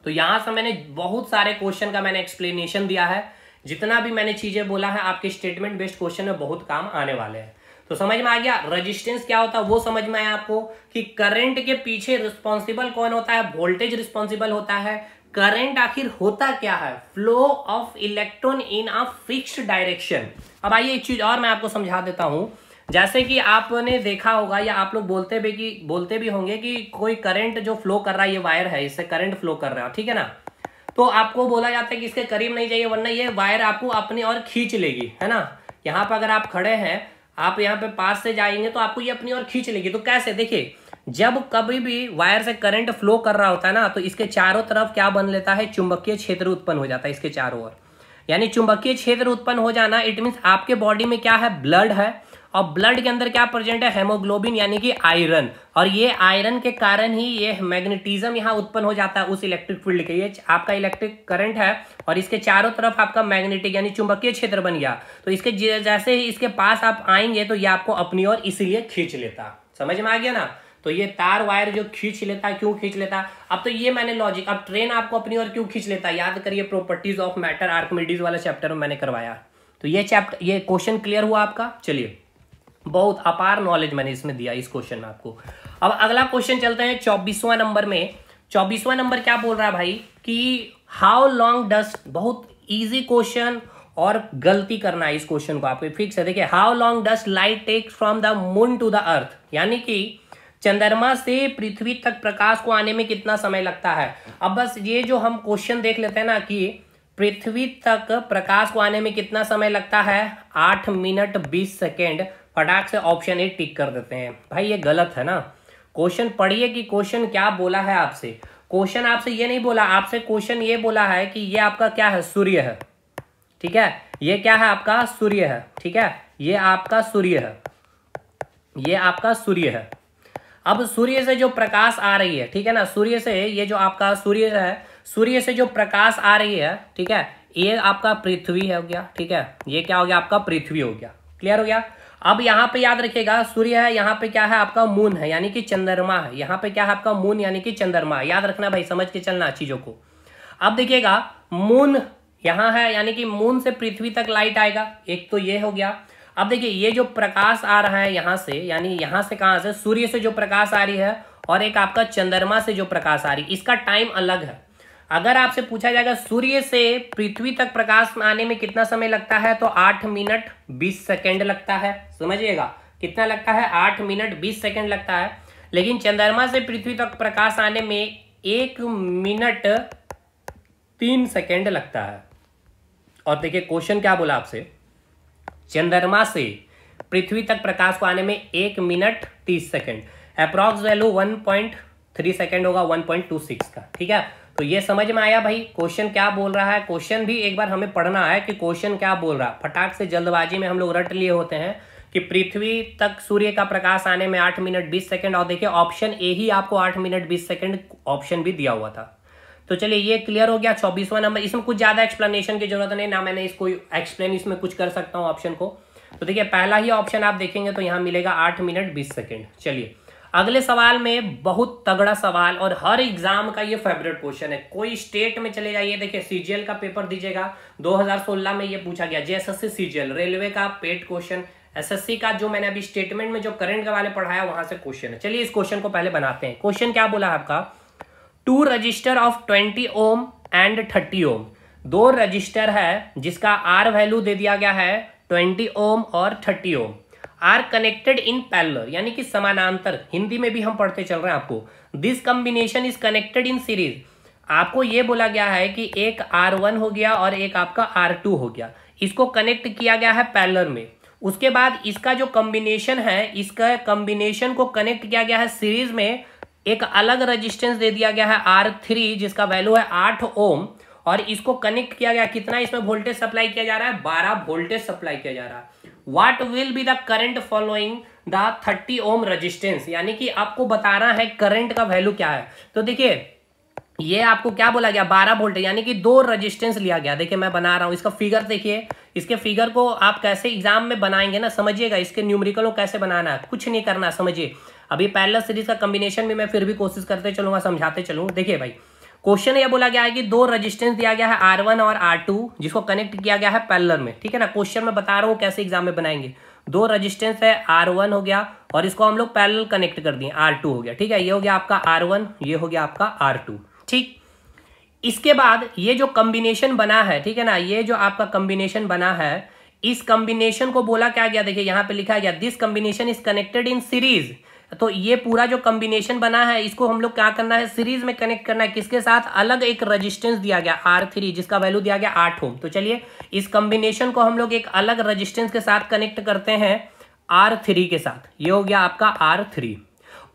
तो यहां से मैंने बहुत सारे क्वेश्चन का मैंने एक्सप्लेनेशन दिया है, जितना भी मैंने चीजें बोला है आपके स्टेटमेंट बेस्ड क्वेश्चन में बहुत काम आने वाले हैं। तो समझ में आ गया, रेजिस्टेंस क्या होता है वो समझ में आया आपको, कि करंट के पीछे रिस्पॉन्सिबल कौन होता है, वोल्टेज रिस्पॉन्सिबल होता है। करंट आखिर होता क्या है, flow of electron in a fixed direction. अब आइए एक चीज और मैं आपको समझा देता हूं, जैसे कि आपने देखा होगा या आप लोग बोलते भी होंगे कि कोई करंट जो फ्लो कर रहा है, ये वायर है, इससे करंट फ्लो कर रहा है, ठीक है ना, तो आपको बोला जाता है कि इसके करीब नहीं जाइए वरना ये वायर आपको अपनी ओर खींच लेगी, है ना। यहाँ पर अगर आप खड़े हैं, आप यहाँ पे पास से जाएंगे तो आपको ये अपनी ओर खींच लेगी। तो कैसे, देखिए जब कभी भी वायर से करंट फ्लो कर रहा होता है ना, तो इसके चारों तरफ क्या बन लेता है, चुंबकीय क्षेत्र उत्पन्न हो जाता है इसके चारों ओर। यानी चुंबकीय क्षेत्र उत्पन्न हो जाना, इट मीन्स आपके बॉडी में क्या है, ब्लड है, और ब्लड के अंदर क्या प्रेजेंट है, हेमोग्लोबिन यानी कि आयरन, और ये आयरन के कारण ही ये मैग्नेटिज्म यहाँ उत्पन्न हो जाता है उस इलेक्ट्रिक फील्ड के। ये आपका इलेक्ट्रिक करंट है और इसके चारों तरफ आपका मैग्नेटिक यानी चुंबकीय क्षेत्र बन गया, तो इसके जैसे ही इसके पास आप आएंगे तो ये आपको अपनी ओर इसीलिए खींच लेता। समझ में आ गया ना। तो ये तार वायर जो खींच लेता है, क्यों खींच लेता है, अब तो ये मैंने लॉजिक। अब ट्रेन आपको अपनी ओर क्यों खींच लेता है, याद करिए प्रॉपर्टीज ऑफ मैटर आर्किमिडीज वाला चैप्टर में मैंने करवाया। तो ये क्वेश्चन क्लियर हुआ आपका। चलिए, बहुत अपार नॉलेज मैंने इसमें दिया इस क्वेश्चन में आपको। अब अगला क्वेश्चन चलते हैं 24वां नंबर में। 24वां नंबर क्या बोल रहा है भाई कि हाउ लॉन्ग डस्ट, बहुत इजी क्वेश्चन और गलती करना है इस क्वेश्चन को आपको फिक्स है। देखिए, how long does light take from the moon to the earth, यानी कि चंद्रमा से पृथ्वी तक प्रकाश को आने में कितना समय लगता है। अब बस ये जो हम क्वेश्चन देख लेते हैं ना कि पृथ्वी तक प्रकाश को आने में कितना समय लगता है, 8 मिनट 20 सेकेंड, फटाक से ऑप्शन ए टिक कर देते हैं। भाई ये गलत है ना। क्वेश्चन पढ़िए कि क्वेश्चन क्या बोला है आपसे। क्वेश्चन आपसे ये नहीं बोला, आपसे क्वेश्चन ये बोला है कि ये आपका क्या है, सूर्य है, ठीक है, ये क्या है आपका सूर्य है, ठीक है, ये आपका सूर्य है, ये आपका सूर्य है। अब सूर्य से जो प्रकाश आ रही है, ठीक है ना, सूर्य से ये जो आपका सूर्य है, सूर्य से जो प्रकाश आ रही है, ठीक है, ये आपका पृथ्वी हो गया, ठीक है, ये क्या हो गया आपका पृथ्वी हो गया। क्लियर हो गया। अब यहाँ पे याद रखिएगा सूर्य है, यहाँ पे क्या है आपका मून है यानी कि चंद्रमा है, यहाँ पे क्या है आपका मून यानी कि चंद्रमा, याद रखना भाई, समझ के चलना चीजों को। अब देखिएगा मून यहाँ है यानी कि मून से पृथ्वी तक लाइट आएगा, एक तो ये हो गया। अब देखिए ये जो प्रकाश आ रहा है यहाँ से, यानी यहाँ से कहाँ से, सूर्य से जो प्रकाश आ रही है, और एक आपका चंद्रमा से जो प्रकाश आ रही है, इसका टाइम अलग है। अगर आपसे पूछा जाएगा सूर्य से पृथ्वी तक प्रकाश आने में कितना समय लगता है, तो 8 मिनट 20 सेकेंड लगता है। समझिएगा कितना लगता है, 8 मिनट 20 सेकेंड लगता है। लेकिन चंद्रमा से पृथ्वी तक प्रकाश आने में 1 मिनट 3 सेकेंड लगता है। और देखिए क्वेश्चन क्या बोला आपसे, चंद्रमा से पृथ्वी तक प्रकाश को आने में 1 minute 30 second, approx value 1.3 second होगा 1.26 का, ठीक है। तो ये समझ में आया भाई क्वेश्चन क्या बोल रहा है। क्वेश्चन भी एक बार हमें पढ़ना है कि क्वेश्चन क्या बोल रहा है। फटाक से जल्दबाजी में हम लोग रट लिए होते हैं कि पृथ्वी तक सूर्य का प्रकाश आने में 8 मिनट 20 सेकेंड, और देखिए ऑप्शन ए ही आपको 8 मिनट 20 सेकेंड ऑप्शन भी दिया हुआ था। तो चलिए ये क्लियर हो गया 24वां नंबर। इसमें कुछ ज्यादा एक्सप्लेनेशन की जरूरत नहीं, ना मैंने इसको एक्सप्लेन इसमें कुछ कर सकता हूँ ऑप्शन को। तो देखिए पहला ही ऑप्शन आप देखेंगे तो यहाँ मिलेगा 8 मिनट 20 सेकेंड। चलिए अगले सवाल में, बहुत तगड़ा सवाल और हर एग्जाम का ये फेवरेट क्वेश्चन है। कोई स्टेट में चले जाइए, देखिए सीजीएल का पेपर दीजिएगा, 2016 में ये पूछा गया, जेएसएससी सीजीएल, रेलवे का पेट क्वेश्चन, एसएससी का जो मैंने अभी स्टेटमेंट में जो करंट के वाले पढ़ाया वहां से क्वेश्चन है। चलिए इस क्वेश्चन को पहले बनाते हैं। क्वेश्चन क्या बोला है आपका, 2 register of 20 ohm and 30 ohm, 2 register है जिसका आर वैल्यू दे दिया गया है 20 ओम और 30 ओम, आर कनेक्टेड इन पैरेलल यानी कि समानांतर, हिंदी में भी हम पढ़ते चल रहे हैं आपको। This combination is connected in series, आपको ये बोला गया है कि एक R1 हो गया और एक आपका R2 हो गया, इसको कनेक्ट किया गया है पैरेलल में। उसके बाद इसका जो कॉम्बिनेशन है, इसका कॉम्बिनेशन को कनेक्ट किया गया है सीरीज में, एक अलग रेजिस्टेंस दे दिया गया है R3 जिसका वैल्यू है 8 ओम, और इसको कनेक्ट किया गया, कितना इसमें वोल्टेज सप्लाई किया जा रहा है, 12 वोल्टेज सप्लाई किया जा रहा है। What will be the current following the 30 ohm resistance, यानी कि आपको बताना है करंट का वैल्यू क्या है। तो देखिए ये आपको क्या बोला गया, 12 वोल्ट, यानी कि 2 रेजिस्टेंस लिया गया। देखिए मैं बना रहा हूं इसका फिगर, देखिए इसके फिगर को आप कैसे एग्जाम में बनाएंगे ना, समझिएगा इसके न्यूमेरिकल को कैसे बनाना है, कुछ नहीं करना, समझिए। अभी पैरेलल सीरीज का कॉम्बिनेशन भी मैं फिर भी कोशिश करते चलूंगा, समझाते चलूँ। देखिए भाई क्वेश्चन ये बोला गया है कि 2 रेजिस्टेंस दिया गया है R1 और R2 जिसको कनेक्ट किया गया है पैरेलल में, ठीक है ना। क्वेश्चन में बता रहा हूँ कैसे एग्जाम में बनाएंगे। 2 रेजिस्टेंस है, R1 हो गया और इसको हम लोग पैरेलल कनेक्ट कर दिए, R2 हो गया, ठीक है। ये हो गया आपका R1, ये हो गया आपका R2, ठीक। इसके बाद ये जो कॉम्बिनेशन बना है, ठीक है ना, ये जो आपका कॉम्बिनेशन बना है, इस कॉम्बिनेशन को बोला क्या गया, देखिए यहाँ पे लिखा गया this combination is connected in series. तो ये पूरा जो कॉम्बिनेशन बना है इसको हम लोग क्या करना है, सीरीज में कनेक्ट करना है, किसके साथ, अलग एक रेजिस्टेंस दिया गया R3 जिसका वैल्यू दिया गया 8 ओम। तो चलिए इस कॉम्बिनेशन को हम लोग एक अलग रेजिस्टेंस के साथ कनेक्ट करते हैं R3 के साथ, ये हो गया आपका R3।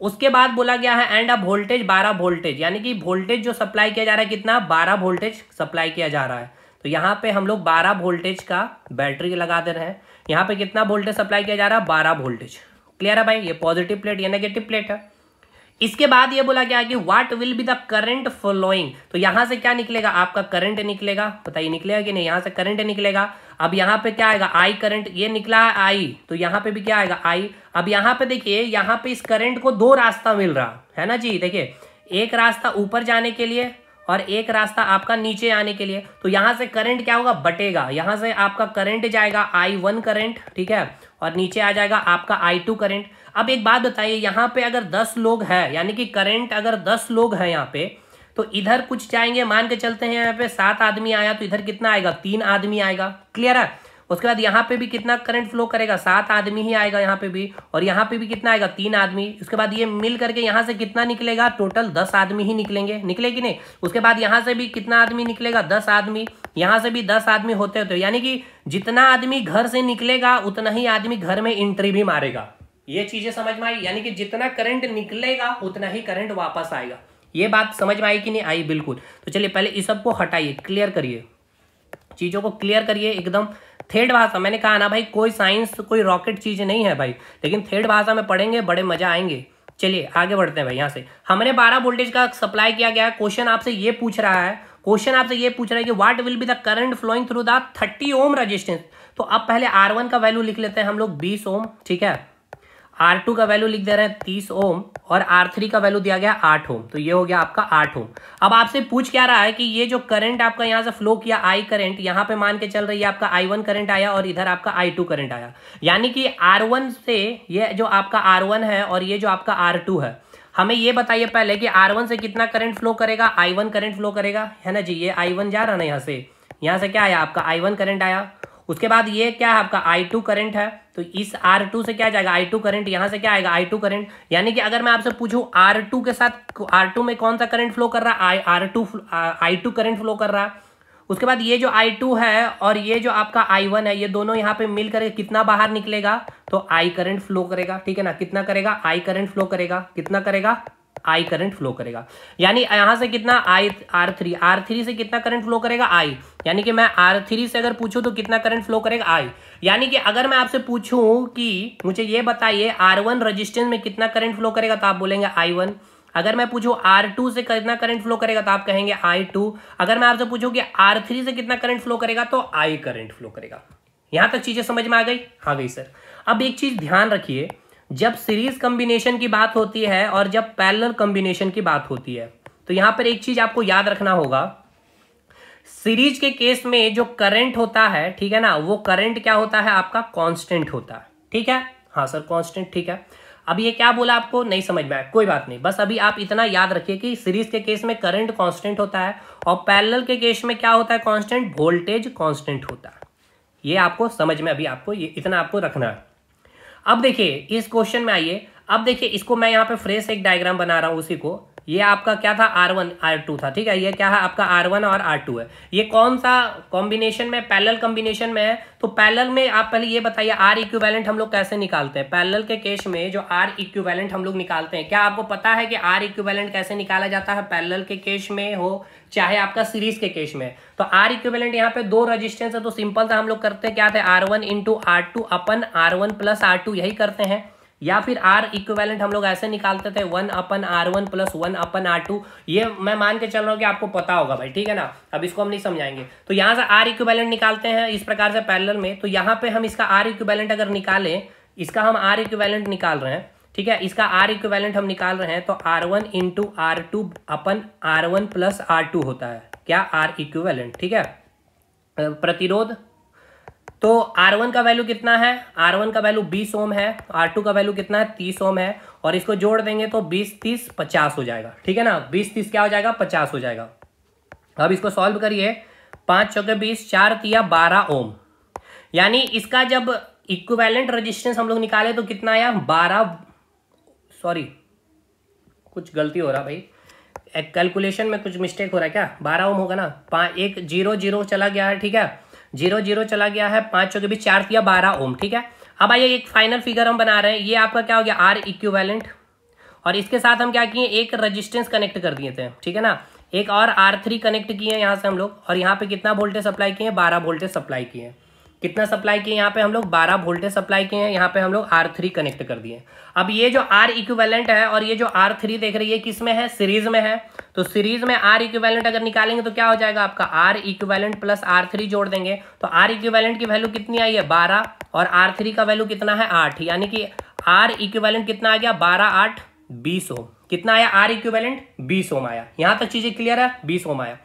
उसके बाद बोला गया है एंड अब वोल्टेज 12 वोल्टेज, यानी कि वोल्टेज जो सप्लाई किया जा रहा है कितना 12 वोल्टेज सप्लाई किया जा रहा है। तो यहाँ पे हम लोग 12 वोल्टेज का बैटरी लगा दे रहे हैं। यहाँ पे कितना वोल्टेज सप्लाई किया जा रहा है 12 वोल्टेज। क्लियर है भाई, ये पॉजिटिव प्लेट, ये नेगेटिव प्लेट है। इसके बाद ये बोला गया कि what will be the current flowing, तो यहां से क्या निकलेगा आपका करंट निकलेगा, बताइए निकलेगा कि नहीं, यहां से करंट निकलेगा। अब यहाँ पे क्या आएगा आई करंट, ये निकला है आई, तो यहाँ पे भी क्या आएगा आई। अब यहाँ पे देखिए, यहाँ पे इस करंट को दो रास्ता मिल रहा है ना जी, देखिए एक रास्ता ऊपर जाने के लिए और एक रास्ता आपका नीचे आने के लिए। तो यहाँ से करंट क्या होगा बटेगा, यहाँ से आपका करंट जाएगा I1 करंट, ठीक है, और नीचे आ जाएगा आपका I2 करंट। अब एक बात बताइए, यहाँ पे अगर 10 लोग हैं, यानी कि करंट अगर 10 लोग हैं यहाँ पे, तो इधर कुछ जाएंगे, मान के चलते हैं यहाँ पे 7 आदमी आया, तो इधर कितना आएगा 3 आदमी आएगा। क्लियर है। उसके बाद यहाँ पे भी कितना करंट फ्लो करेगा 7 आदमी ही आएगा यहाँ पे भी, और यहाँ पे भी कितना आएगा 3 आदमी। उसके बाद ये मिल करके यहाँ से कितना निकलेगा टोटल 10 आदमी ही निकलेंगे, निकलेगी नहीं। उसके बाद यहाँ से भी कितना आदमी निकलेगा 10 आदमी, यहाँ से भी 10 आदमी होते होते, यानी कि जितना आदमी घर से निकलेगा उतना ही आदमी घर में एंट्री भी मारेगा। ये चीजें समझ में आई, यानी कि जितना करंट निकलेगा उतना ही करंट वापस आएगा। ये बात समझ में आई कि नहीं आई? बिल्कुल। तो चलिए पहले इस सब को हटाइए, क्लियर करिए, चीजों को क्लियर करिए एकदम। थर्ड भाषा, मैंने कहा ना भाई कोई साइंस कोई रॉकेट चीज नहीं है भाई, लेकिन थर्ड भाषा में पढ़ेंगे बड़े मजा आएंगे। चलिए आगे बढ़ते हैं भाई। यहाँ से हमने 12 वोल्टेज का सप्लाई किया गया है। क्वेश्चन आपसे ये पूछ रहा है, क्वेश्चन आपसे ये पूछ रहा है कि what will be the current flowing through the 30 ohm resistance. तो अब पहले R1 का वैल्यू लिख लेते हैं हम लोग 20 ओम, ठीक है। R2 का वैल्यू लिख दे रहे हैं 30 ओम, और R3 का वैल्यू दिया गया 8 ओम, तो ये हो गया आपका 8 ओम। अब आपसे पूछ क्या रहा है कि ये जो करंट आपका यहाँ से फ्लो किया I करंट, यहाँ पे मान के चल रही है आपका I1 करंट आया और इधर आपका I2 करंट आया, यानी कि R1 से ये जो आपका R1 है और ये जो आपका R2 है, हमें ये बताइए पहले कि R1 से कितना करंट फ्लो करेगा, I1 करंट फ्लो करेगा, है ना जी। ये I1 जा रहा ना यहाँ से क्या आया आपका I1 करंट आया। उसके बाद ये क्या है आपका I2 करंट है, तो इस R2 से क्या जाएगा I2 करंट, यहाँ से क्या आएगा I2 करंट। यानी कि अगर मैं आपसे पूछूं R2 के साथ R2 में कौन सा करंट फ्लो कर रहा है, I2 करंट फ्लो कर रहा है। उसके बाद ये जो I2 है और ये जो आपका I1 है, ये दोनों यहाँ पे मिल करके कितना बाहर निकलेगा, तो I करंट फ्लो करेगा, ठीक है ना। कितना करेगा I करंट फ्लो करेगा, कितना करेगा I करंट फ्लो करेगा। यानी यहां से कितना R3 से कितना करंट फ्लो करेगा I, यानी कि मैं R3 से अगर पूछूं तो कितना करंट फ्लो करेगा I। यानी कि अगर मैं आपसे पूछूं कि मुझे ये बताइए R1 रेजिस्टेंस में कितना करंट फ्लो करेगा, तो आप बोलेंगे I1। अगर मैं पूछूं R2 से कितना करंट फ्लो करेगा, तो आप कहेंगे I2। अगर मैं आपसे पूछूं कि R3 से कितना करंट फ्लो करेगा, तो I करंट फ्लो करेगा। यहां तक चीजें समझ में आ गई? आ गई सर। अब एक चीज ध्यान रखिए, जब सीरीज कॉम्बिनेशन की बात होती है और जब पैरेलल कॉम्बिनेशन की बात होती है, तो यहां पर एक चीज आपको याद रखना होगा। सीरीज के केस में जो करंट होता है, ठीक है ना, वो करंट क्या होता है आपका कांस्टेंट होता है, ठीक है। हाँ सर कांस्टेंट, ठीक है। अब ये क्या बोला आपको नहीं समझ में आया, कोई बात नहीं, बस अभी आप इतना याद रखिए कि सीरीज के केस में करंट कांस्टेंट होता है और पैरेलल के केस में क्या होता है कांस्टेंट, वोल्टेज कांस्टेंट होता है। ये आपको समझ में, अभी आपको ये इतना आपको रखना है। अब देखिए इस क्वेश्चन में आइए, अब देखिए इसको मैं यहाँ पे फ्रेश एक डायग्राम बना रहा हूँ। उसी को, ये आपका क्या था R1 R2 था, ठीक है। ये क्या है आपका R1 और R2 है। ये कौन सा कॉम्बिनेशन में, पैरेलल कॉम्बिनेशन में है। तो पैरेलल में आप पहले ये बताइए R इक्विवेलेंट हम लोग कैसे निकालते हैं। पैरेलल के केस में जो R इक्विवेलेंट हम लोग निकालते हैं, क्या आपको पता है कि R इक्विवेलेंट कैसे निकाला जाता है, पैरेलल के केस में हो चाहे आपका सीरीज के केस में। तो R इक्विवेलेंट यहाँ पे दो रेजिस्टेंस है, तो सिंपल था हम लोग करते क्या थे, R1 इंटू R2 अपन R1 प्लस R2 यही करते हैं। या फिर R इक्विवेलेंट हम लोग ऐसे निकालते थे 1 अपन R1 प्लस 1 अपन R2। ये मैं मान के चल रहा हूँ कि आपको पता होगा भाई, ठीक है ना। अब इसको हम नहीं समझाएंगे। तो यहाँ से R इक्विवेलेंट निकालते हैं इस प्रकार से पैरेलल में। तो यहाँ पे हम इसका R इक्विवेलेंट अगर निकालें, इसका हम R इक्विवेलेंट निकाल रहे हैं, ठीक है। इसका R इक्विवेलेंट हम निकाल रहे हैं, तो R1 इंटू R2 अपन R1 प्लस R2 होता है क्या, R इक्विवेलेंट, ठीक है। प्रतिरोध, तो R1 का वैल्यू कितना है, R1 का वैल्यू 20 ओम है, R2 का वैल्यू कितना है 30 ओम है, और इसको जोड़ देंगे तो 20 30 50 हो जाएगा, ठीक है ना। 20 30 क्या हो जाएगा 50 हो जाएगा। अब इसको सॉल्व करिए, 5 चौके 20, 4 तिया 12 ओम। यानी इसका जब इक्विवेलेंट रेजिस्टेंस हम लोग निकाले तो कितना आया 12, सॉरी कुछ गलती हो रहा भाई, कैलकुलेशन में कुछ मिस्टेक हो रहा है क्या, 12 ओम होगा ना। 1 0 0 चला गया है, ठीक है, 0 0 चला गया है, 5 चौके भी 4 तिया 12 ओम, ठीक है। अब आइए एक फाइनल फिगर हम बना रहे हैं। ये आपका क्या हो गया R इक्विवेलेंट, और इसके साथ हम क्या किए, एक रेजिस्टेंस कनेक्ट कर दिए थे, ठीक है ना, एक और R3 कनेक्ट किए हैं यहाँ से हम लोग, और यहाँ पे कितना वोल्टेज सप्लाई किए हैं, 12 वोल्टेज सप्लाई किए हैं। कितना सप्लाई किए यहाँ पे हम लोग, 12 वोल्टेज सप्लाई किए हैं। यहाँ पे हम लोग R3 कनेक्ट कर दिए। अब ये जो R इक्विवेलेंट है और ये जो R3 देख रही है किस में है, सीरीज में है। तो सीरीज में R इक्विवेलेंट अगर निकालेंगे तो क्या हो जाएगा आपका, R इक्विवेलेंट प्लस R3 जोड़ देंगे तो R इक्विवेलेंट की वैल्यू कितनी आई है, 12, और R3 का वैल्यू कितना है, 8, यानी कि R इक्विवेलेंट कितना आ गया, 12 8 20 ओम। कितना आया, R इक्विवेलेंट 20 ओम आया। यहां तक चीजें क्लियर है, 20 ओम आया।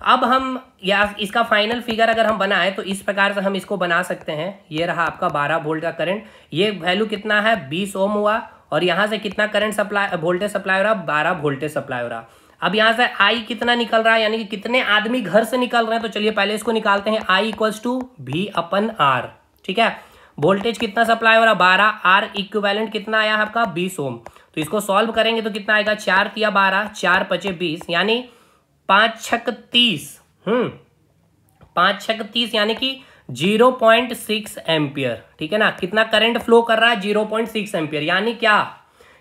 अब हम या इसका फाइनल फिगर अगर हम बनाए तो इस प्रकार से हम इसको बना सकते हैं। ये रहा आपका 12 वोल्ट का करंट, ये वैल्यू कितना है, 20 ओम हुआ, और यहाँ से कितना करंट सप्लाई, वोल्टेज सप्लाई हो रहा, 12 वोल्टेज सप्लाई हो रहा। अब यहाँ से आई कितना निकल रहा है, यानी कि कितने आदमी घर से निकल रहे हैं, तो चलिए पहले इसको निकालते हैं। आई इक्वल्स टू V/R, ठीक है। वोल्टेज कितना सप्लाई हो रहा, 12, आर इक्विवेलेंट कितना आया आपका, 20 ओम। तो इसको सॉल्व करेंगे तो कितना आएगा, 4 तिया 12, 4 पचे 20, यानी 5 छक 30, 5 छक 30, यानी कि 0.6 एम्पियर, ठीक है ना। कितना करंट फ्लो कर रहा है, 0.6 एम्पियर, यानी क्या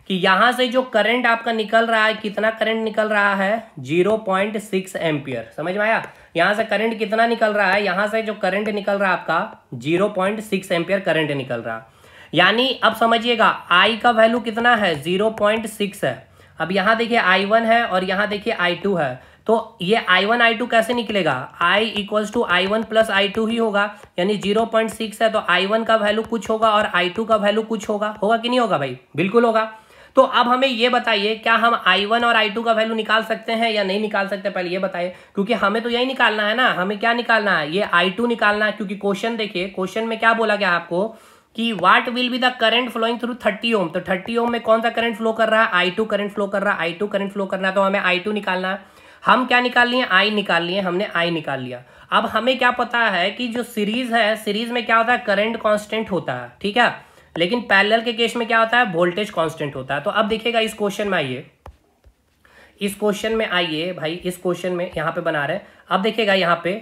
कि यहां से जो करंट आपका निकल रहा है, कितना करंट निकल रहा है, 0.6 एम्पियर। समझ में आया, यहां से करंट कितना निकल रहा है, यहां से जो करंट निकल रहा है आपका 0.6 एम्पियर करंट निकल रहा। यानी अब समझिएगा आई का वैल्यू कितना है, 0.6 है। अब यहां देखिए I1 है और यहां देखिए I2 है, तो ये I1 I2 कैसे निकलेगा, I equals to I1 plus I2 ही होगा, यानी 0.6 है तो I1 का वैल्यू कुछ होगा और I2 का वैल्यू कुछ होगा कि नहीं होगा भाई, बिल्कुल होगा। तो अब हमें ये बताइए, क्या हम I1 और I2 का वैल्यू निकाल सकते हैं या नहीं निकाल सकते, पहले ये बताइए, क्योंकि हमें तो यही निकालना है ना। हमें क्या निकालना है, ये I2 निकालना है, क्योंकि क्वेश्चन देखिए, क्वेश्चन में क्या बोला गया आपको कि what will be the current flowing through 30 ohm. तो 30 ओम में कौन सा करंट फ्लो कर रहा है, I2 करंट फ्लो कर रहा है, I2 करंट फ्लो करना है, तो हमें I2 निकालना है। हम क्या निकाल लिए, I निकाल लिए, हमने I निकाल लिया। अब हमें क्या पता है कि जो सीरीज है, सीरीज में क्या होता है, करंट कांस्टेंट होता है, ठीक है, लेकिन पैरेलल के केस में क्या होता है, वोल्टेज कांस्टेंट होता है। तो अब देखिएगा इस क्वेश्चन में आइए, इस क्वेश्चन में आइए भाई, इस क्वेश्चन में यहाँ पे बना रहे। अब देखिएगा यहाँ पे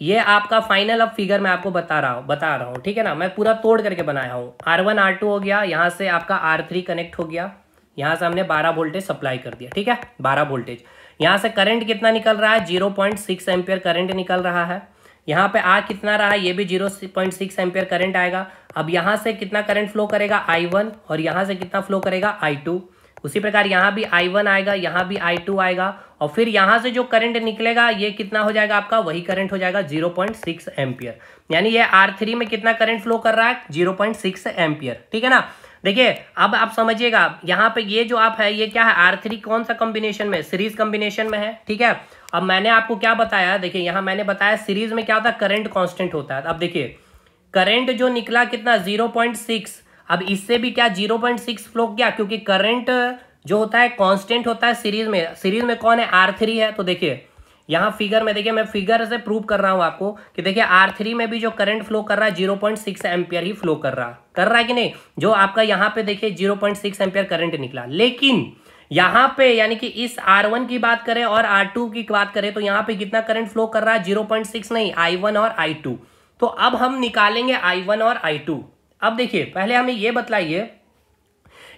ये आपका फाइनल अब फिगर मैं आपको बता रहा हूँ, ठीक है ना। मैं पूरा तोड़ करके बनाया हूँ। R1 R2 हो गया, यहाँ से आपका R3 कनेक्ट हो गया, यहाँ से हमने 12 वोल्टेज सप्लाई कर दिया, ठीक है, 12 वोल्टेज। यहाँ से करंट कितना निकल रहा है, 0.6 एम्पियर करंट निकल रहा है। यहाँ पे आ कितना रहा है, ये भी 0.6 एम्पियर करंट आएगा। अब यहाँ से कितना करंट फ्लो करेगा, I1, और यहाँ से कितना फ्लो करेगा, I2। उसी प्रकार यहाँ भी I1 आएगा, यहाँ भी I2 आएगा, और फिर यहाँ से जो करंट निकलेगा ये कितना हो जाएगा आपका, वही करंट हो जाएगा 0.6 एम्पियर। यानी ये R3 में कितना करंट फ्लो कर रहा है, 0.6 एम्पियर, ठीक है ना। देखिए अब आप समझिएगा, यहाँ पे ये जो आप है, ये क्या है, R3 कौन सा कॉम्बिनेशन में, सीरीज कॉम्बिनेशन में है, ठीक है। अब मैंने आपको क्या बताया, देखिए यहाँ मैंने बताया सीरीज में क्या होता है, करंट कांस्टेंट होता है। अब देखिए करंट जो निकला कितना, 0.6। अब इससे भी क्या 0.6 फ्लो किया, क्योंकि करंट जो होता है कांस्टेंट होता है सीरीज में। सीरीज में कौन है, R3 है। तो देखिए यहाँ फिगर में, देखिए मैं फिगर से प्रूव कर रहा हूँ आपको कि देखिए R3 में भी जो करंट फ्लो कर रहा है 0.6 एम्पियर ही फ्लो कर रहा है कि नहीं। जो आपका यहाँ पे देखिए 0.6 एम्पियर करंट निकला, लेकिन यहाँ पे यानी कि इस R1 की बात करें और R2 की बात करें तो यहाँ पे कितना करंट फ्लो कर रहा है, 0.6 नहीं, I1 और I2। तो अब हम निकालेंगे I1 और I2। अब देखिए पहले हमें ये बतलाइए,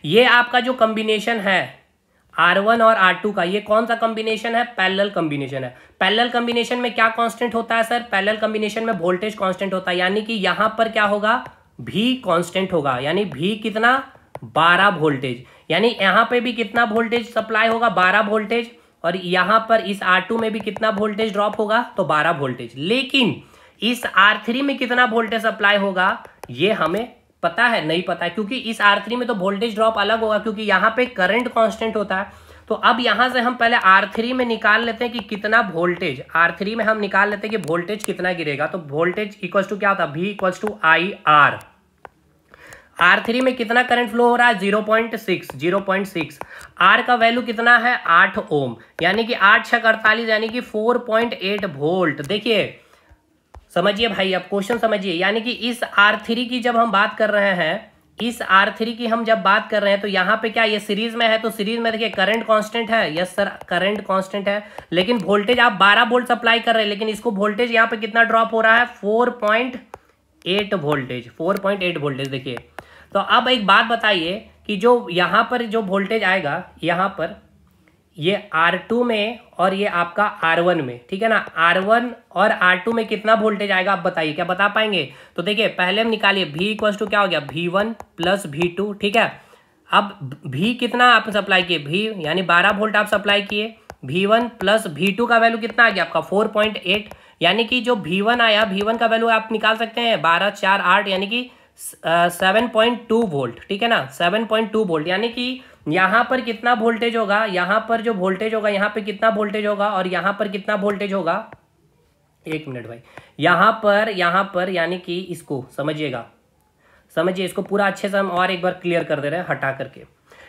ये आपका जो कॉम्बिनेशन है R1 और R2 का, ये कौन सा कॉम्बिनेशन है, पैरेलल कॉम्बिनेशन है। पैरेलल कॉम्बिनेशन में क्या कांस्टेंट होता है सर, पैरेलल कॉम्बिनेशन में वोल्टेज कांस्टेंट होता है, यानी कि यहां पर क्या होगा, V कांस्टेंट होगा, यानी V कितना, 12 वोल्टेज। यानी यहां पे भी कितना वोल्टेज सप्लाई होगा, 12 वोल्टेज, और यहां पर इस R2 में भी कितना वोल्टेज ड्रॉप होगा, तो 12 वोल्टेज। लेकिन इस R3 में कितना वोल्टेज सप्लाई होगा ये हमें पता है, नहीं पता है, क्योंकि इस R3 में तो वोल्टेज ड्रॉप अलग होगा, क्योंकि यहाँ पे करंट कांस्टेंट होता है। तो अब यहाँ से हम पहले R3 में निकाल लेते हैं कि कितना वोल्टेज, R3 में हम निकाल लेते हैं कि वोल्टेज कितना गिरेगा। तो वोल्टेज इक्वल टू क्या होता है, V equal to IR। R3 में कितना करंट फ्लो हो रहा है, 0.6। R का वैल्यू कितना है, 8 ओम, यानी कि 8 छक 48, यानी कि 4.8 वोल्ट। देखिए समझिए भाई, अब क्वेश्चन समझिए, यानी कि इस R3 की जब हम बात कर रहे हैं, इस R3 की हम जब बात कर रहे हैं तो यहाँ पे क्या, ये सीरीज में है, तो सीरीज में देखिए करंट कांस्टेंट है, यस सर करंट कांस्टेंट है, लेकिन वोल्टेज आप 12 वोल्ट सप्लाई कर रहे हैं, लेकिन इसको वोल्टेज यहाँ पे कितना ड्रॉप हो रहा है, 4.8 वोल्टेज, 4.8 वोल्टेज। देखिए तो अब एक बात बताइए कि जो यहाँ पर जो वोल्टेज आएगा, यहाँ पर ये R2 में और ये आपका R1 में, ठीक है ना, R1 और R2 में कितना वोल्टेज आएगा आप बताइए, क्या बता पाएंगे? तो देखिए पहले हम निकालिए V इक्वल टू क्या हो गया, V1 प्लस V2, ठीक है। अब V कितना आप सप्लाई किए, V यानी 12 वोल्ट आप सप्लाई किए, V1 प्लस V2 का वैल्यू कितना आ गया आपका 4.8, यानी कि जो V1 आया, V1 का वैल्यू आप निकाल सकते हैं 12 4 8 यानी कि 7.2 वोल्ट, ठीक है ना, 7.2 वोल्ट, यानी कि यहाँ पर कितना वोल्टेज होगा, यहाँ पर जो वोल्टेज होगा, यहाँ पे कितना वोल्टेज होगा और यहाँ पर कितना वोल्टेज होगा, एक मिनट भाई, यहाँ पर यानी कि इसको समझिएगा, समझिए इसको पूरा अच्छे से हम और एक बार क्लियर कर दे रहे हैं हटा करके।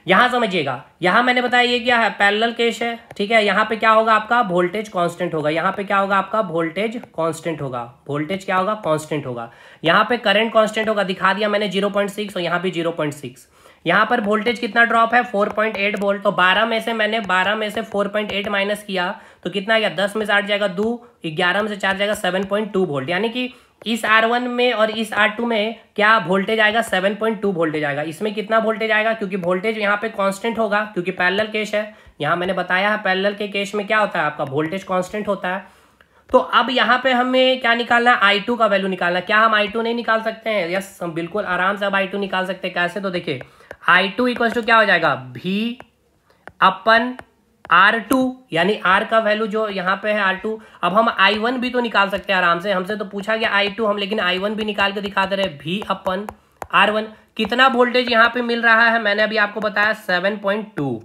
यहाँ समझिएगा, यहाँ मैंने बताया ये क्या है, पैरेलल केस है, ठीक है। यहाँ पे क्या होगा आपका वोल्टेज कांस्टेंट होगा, यहाँ पे क्या होगा आपका वोल्टेज कांस्टेंट होगा, वोल्टेज क्या होगा कांस्टेंट होगा। यहाँ पे करंट कांस्टेंट होगा, दिखा दिया मैंने 0.6 और यहाँ पे 0.6। यहाँ पर वोल्टेज कितना ड्रॉप है 4.8 वोल्ट, तो 12 में से 4.8 माइनस किया तो कितना गया, 10 में से 8 जाएगा 2, 11 में से 4 जाएगा 7.2 वोल्ट, यानी कि इस R1 में और इस R2 में क्या वोल्टेज आएगा 7.2 वोल्टेज आएगा। इसमें कितना वोल्टेज आएगा, क्योंकि वोल्टेज यहाँ पे कांस्टेंट होगा, क्योंकि पैरेलल केस है। यहाँ मैंने बताया है पैरेलल के केस में क्या होता है आपका वोल्टेज कांस्टेंट होता है। तो अब यहाँ पे हमें क्या निकालना है, I2 का वैल्यू निकालना है। क्या हम I2 नहीं निकाल सकते हैं? यस, हम बिल्कुल आराम से अब I2 निकाल सकते हैं। कैसे? तो देखिए I2 इक्वल टू क्या हो जाएगा, V अपन R2, यानी R का वैल्यू जो यहाँ पे है R2। अब हम I1 भी तो निकाल सकते हैं आराम से, हमसे तो पूछा गया I2, हम लेकिन I1 भी निकाल के दिखा दे रहे, V अपन R1। कितना वोल्टेज यहाँ पे मिल रहा है, मैंने अभी आपको बताया 7.2।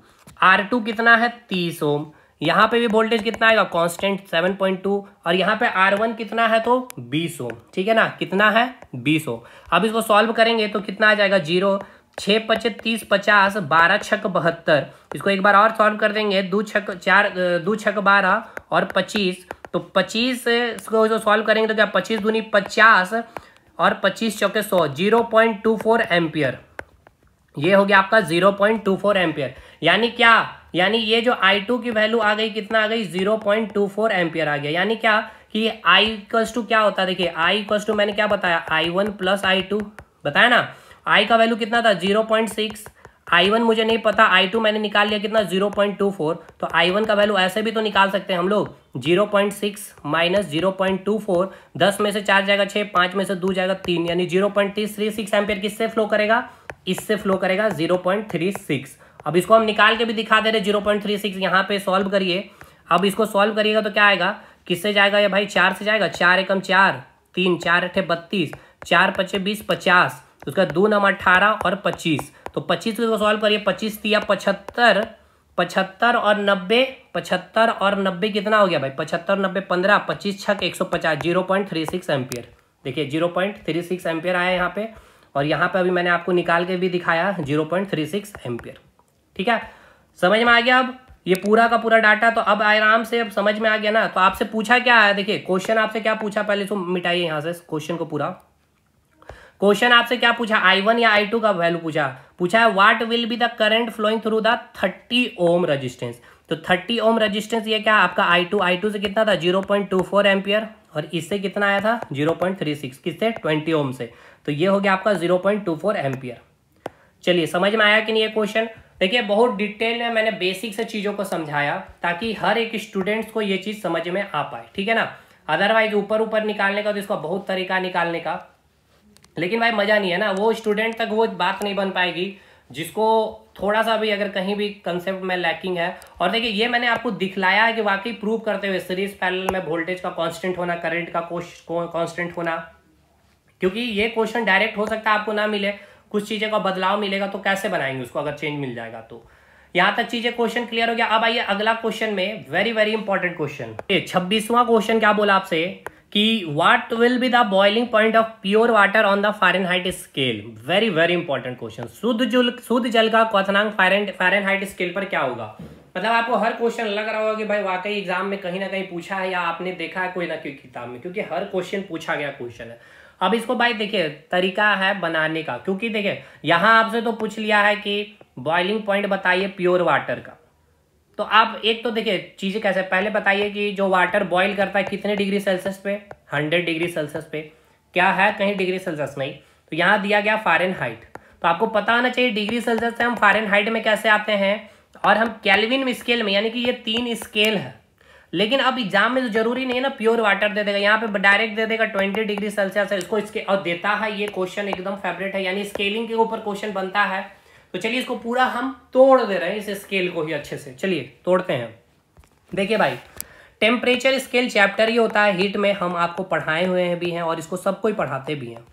R2 कितना है 30 ओम, यहाँ पे भी वोल्टेज कितना आएगा कांस्टेंट 7.2, और यहाँ पे R1 कितना है तो 20 ओम, ठीक है ना, कितना है 20 ओम। अब इसको सॉल्व करेंगे तो कितना आ जाएगा 0, 6 5 30 50, 12 6 72। इसको एक बार और सॉल्व कर देंगे, 2 6 4 2 6 12 और 25, तो 25 इसको जो सॉल्व करेंगे तो क्या 25 दूनी 50 और 25 चौके 100, 0.24 एम्पियर। ये हो गया आपका 0.24 एम्पियर। यानी क्या, यानी ये जो I2 की वैल्यू आ गई, कितना आ गई 0.24 एम्पियर आ गया। यानी क्या कि I इक्वल्स टू क्या होता है, देखिए I इक्वल्स टू मैंने क्या बताया, I1 प्लस I2 बताया ना। I का वैल्यू कितना था 0.6, I1 मुझे नहीं पता, I2 मैंने निकाल लिया कितना 0.24, तो I1 का वैल्यू ऐसे भी तो निकाल सकते हैं हम लोग, 0.6 माइनस 0.24, 10 में से 4 जाएगा 6, 5 में से 2 जाएगा 3, यानी 0.36 एम्पियर किससे फ्लो करेगा, इससे फ्लो करेगा 0.36। अब इसको हम निकाल के भी दिखा दे रहे 0.36, यहाँ पे सॉल्व करिए। अब इसको सॉल्व करिएगा तो क्या आएगा, किससे जाएगा ये भाई, 4 से जाएगा, 4 एकम 4, 3 4 अठे 32, 4 पचे 20 50, उसका 2 नम 18 और 25, तो 25 को सॉल्व करिए, 25 दिया 75, 75 और 90, 75 और 90 कितना हो गया भाई, 75 90 15, 25 छक 150, 0.36 एम्पियर। देखिए 0.36 एम्पियर आया यहाँ पे, और यहाँ पे अभी मैंने आपको निकाल के भी दिखाया 0.36 एम्पियर। ठीक है, समझ में आ गया अब ये पूरा का पूरा डाटा। तो अब आराम से अब समझ में आ गया ना। तो आपसे पूछा क्या है, देखिए क्वेश्चन आपसे क्या पूछा, पहले इसको मिटाइए यहाँ से क्वेश्चन को पूरा। क्वेश्चन आपसे क्या पूछा, I1 या I2 का वैल्यू पूछा है what will be the current flowing through the 30 ohm resistance. तो 30 ओम रेजिस्टेंस ये क्या आपका I2 से कितना था 0.24 एम्पियर, और इससे कितना आया था 0.36, किससे 20 ओम से, तो ये हो गया आपका 0.24 एम्पियर। चलिए समझ में आया कि नहीं ये क्वेश्चन। देखिए बहुत डिटेल में मैंने बेसिक से चीज़ों को समझाया ताकि हर एक स्टूडेंट्स को ये चीज़ समझ में आ पाए, ठीक है ना। अदरवाइज ऊपर निकालने का तो इसका बहुत तरीका निकालने का, लेकिन भाई मज़ा नहीं है ना, वो स्टूडेंट तक वो बात नहीं बन पाएगी जिसको थोड़ा सा भी अगर कहीं भी कंसेप्ट में लैकिंग है। और देखिए ये मैंने आपको दिखलाया है कि वाकई प्रूव करते हुए सीरीज पैरेलल में वोल्टेज का कांस्टेंट होना, करंट का कांस्टेंट होना, क्योंकि ये क्वेश्चन डायरेक्ट हो सकता है आपको ना मिले, कुछ चीज़ें का बदलाव मिलेगा, तो कैसे बनाएंगे उसको अगर चेंज मिल जाएगा तो। यहाँ तक चीज़ें क्वेश्चन क्लियर हो गया। अब आइए अगला क्वेश्चन में, वेरी इंपॉर्टेंट क्वेश्चन, 26वां क्वेश्चन क्या बोला आपसे कि what will be the boiling point of pure water on the Fahrenheit scale. Very important question. शुद्ध जल का क्वथनांक फ़ारेनहाइट स्केल पर क्या होगा। मतलब आपको हर क्वेश्चन लग रहा होगा कि भाई वाकई एग्जाम में कहीं ना कहीं पूछा है या आपने देखा है कोई ना कोई किताब में, क्योंकि हर क्वेश्चन पूछा गया क्वेश्चन है। अब इसको भाई देखिए तरीका है बनाने का, क्योंकि देखिए यहाँ आपसे तो पूछ लिया है कि बॉइलिंग पॉइंट बताइए प्योर वाटर का, तो आप एक तो देखिए चीज़ें कैसे, पहले बताइए कि जो वाटर बॉईल करता है कितने डिग्री सेल्सियस पे, 100 डिग्री सेल्सियस पे, क्या है कहीं डिग्री सेल्सियस नहीं, तो यहाँ दिया गया फ़ारेनहाइट। तो आपको पता होना चाहिए डिग्री सेल्सियस से हम फ़ारेनहाइट में कैसे आते हैं, और हम केल्विन स्केल में, यानी कि ये 3 स्केल है। लेकिन अब एग्जाम में तो जरूरी नहीं है ना प्योर वाटर दे देगा, यहाँ पे डायरेक्ट दे देगा 20 डिग्री सेल्सियस है इसको, इसके और देता है। ये क्वेश्चन एकदम फेवरेट है, यानी स्केलिंग के ऊपर क्वेश्चन बनता है। तो चलिए इसको पूरा हम तोड़ दे रहे हैं, इस स्केल को ही अच्छे से। चलिए तोड़ते हैं। देखिए भाई, टेम्परेचर स्केल चैप्टर ही होता है, हीट में हम आपको पढ़ाए हुए हैं भी हैं और इसको सबको ही पढ़ाते भी हैं।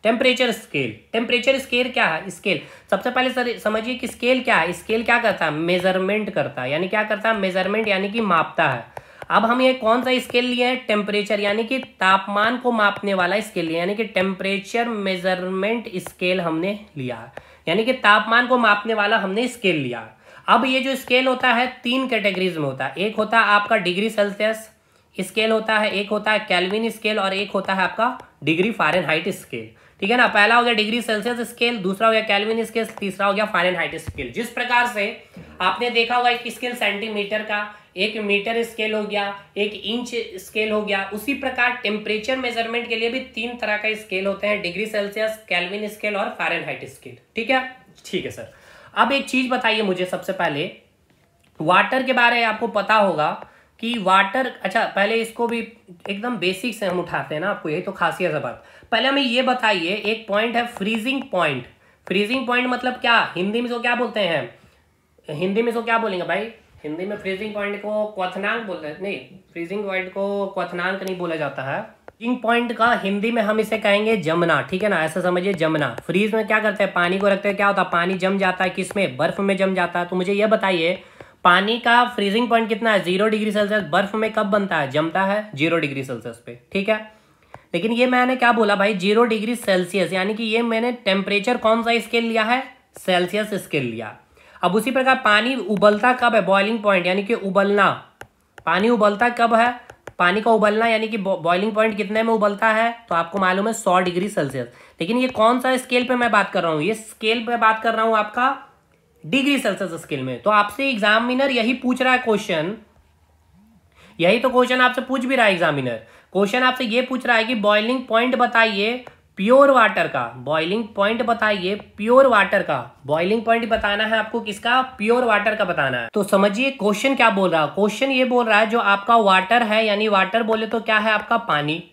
टेम्परेचर स्केल, टेम्परेचर स्केल क्या है? स्केल सबसे पहले सर समझिए कि स्केल क्या है। स्केल क्या करता है? मेजरमेंट करता है। यानी क्या करता है? मेजरमेंट, यानी कि मापता है। अब हम ये कौन सा स्केल लिए हैं? टेम्परेचर, यानी कि तापमान को मापने वाला स्केल लिया, यानी कि टेम्परेचर मेजरमेंट स्केल हमने लिया है, यानी कि तापमान को मापने वाला हमने स्केल लिया है। अब ये जो स्केल होता है 3 कैटेगरीज में होता है। एक होता है आपका डिग्री सेल्सियस स्केल होता है, एक होता है केल्विन स्केल, और एक होता है आपका डिग्री फ़ारेनहाइट स्केल। ठीक है ना। पहला हो गया डिग्री सेल्सियस स्केल, दूसरा हो गया केल्विन स्केल, तीसरा हो गया फ़ारेनहाइट स्केल। जिस प्रकार से आपने देखा होगा एक स्केल सेंटीमीटर का, एक मीटर स्केल हो गया, एक इंच स्केल हो गया, उसी प्रकार टेम्परेचर मेजरमेंट के लिए भी 3 तरह का स्केल होते हैं, डिग्री सेल्सियस, केल्विन स्केल और फ़ारेनहाइट स्केल। ठीक है, ठीक है सर। अब एक चीज बताइए मुझे, सबसे पहले वाटर के बारे में आपको पता होगा कि वाटर, अच्छा पहले इसको भी एकदम बेसिक से हम उठाते हैं ना, आपको यही तो खासियत है बात। पहले हमें ये बताइए, एक पॉइंट है फ्रीजिंग पॉइंट। फ्रीजिंग पॉइंट मतलब क्या? हिंदी में इसको क्या बोलते हैं? हिंदी में इसको क्या बोलेंगे भाई? हिंदी में फ्रीजिंग पॉइंट को क्वथनांक बोलते हैं। नहीं, फ्रीजिंग पॉइंट को क्वथनांक नहीं बोला जाता है। फ्रीजिंग पॉइंट का हिंदी में हम इसे कहेंगे जमना। ठीक है ना, ऐसा समझिए जमना। फ्रीज में क्या करते हैं? पानी को रखते हैं, क्या होता है? पानी जम जाता है, किसमें? बर्फ में जम जाता है। तो मुझे यह बताइए पानी का फ्रीजिंग पॉइंट कितना है? 0 डिग्री सेल्सियस। बर्फ में कब बनता है? जमता है 0 डिग्री सेल्सियस पे। ठीक है, लेकिन ये मैंने क्या बोला भाई? 0 डिग्री सेल्सियस, यानी कि ये मैंने टेम्परेचर कौन सा स्केल लिया है? सेल्सियस स्केल लिया। अब उसी प्रकार पानी उबलता कब है? बॉइलिंग पॉइंट, यानी कि उबलना। पानी उबलता कब है? पानी का उबलना यानी कि बॉइलिंग पॉइंट कितने में उबलता है? तो आपको मालूम है 100 डिग्री सेल्सियस। लेकिन ये कौन सा स्केल पे मैं बात कर रहा हूँ? ये स्केल पे बात कर रहा हूँ आपका डिग्री सेल्सियस स्केल में। तो आपसे एग्जामिनर यही पूछ रहा है क्वेश्चन, यही तो क्वेश्चन आपसे पूछ भी रहा है एग्जामिनर। क्वेश्चन आपसे ये पूछ रहा है कि बॉइलिंग पॉइंट बताइए प्योर वाटर का। बॉइलिंग पॉइंट बताइए प्योर वाटर का। बॉइलिंग पॉइंट बताना है आपको, किसका? प्योर वाटर का बताना है। तो समझिए क्वेश्चन क्या बोल रहा है। क्वेश्चन ये बोल रहा है जो आपका वाटर है, यानी वाटर बोले तो क्या है आपका? पानी।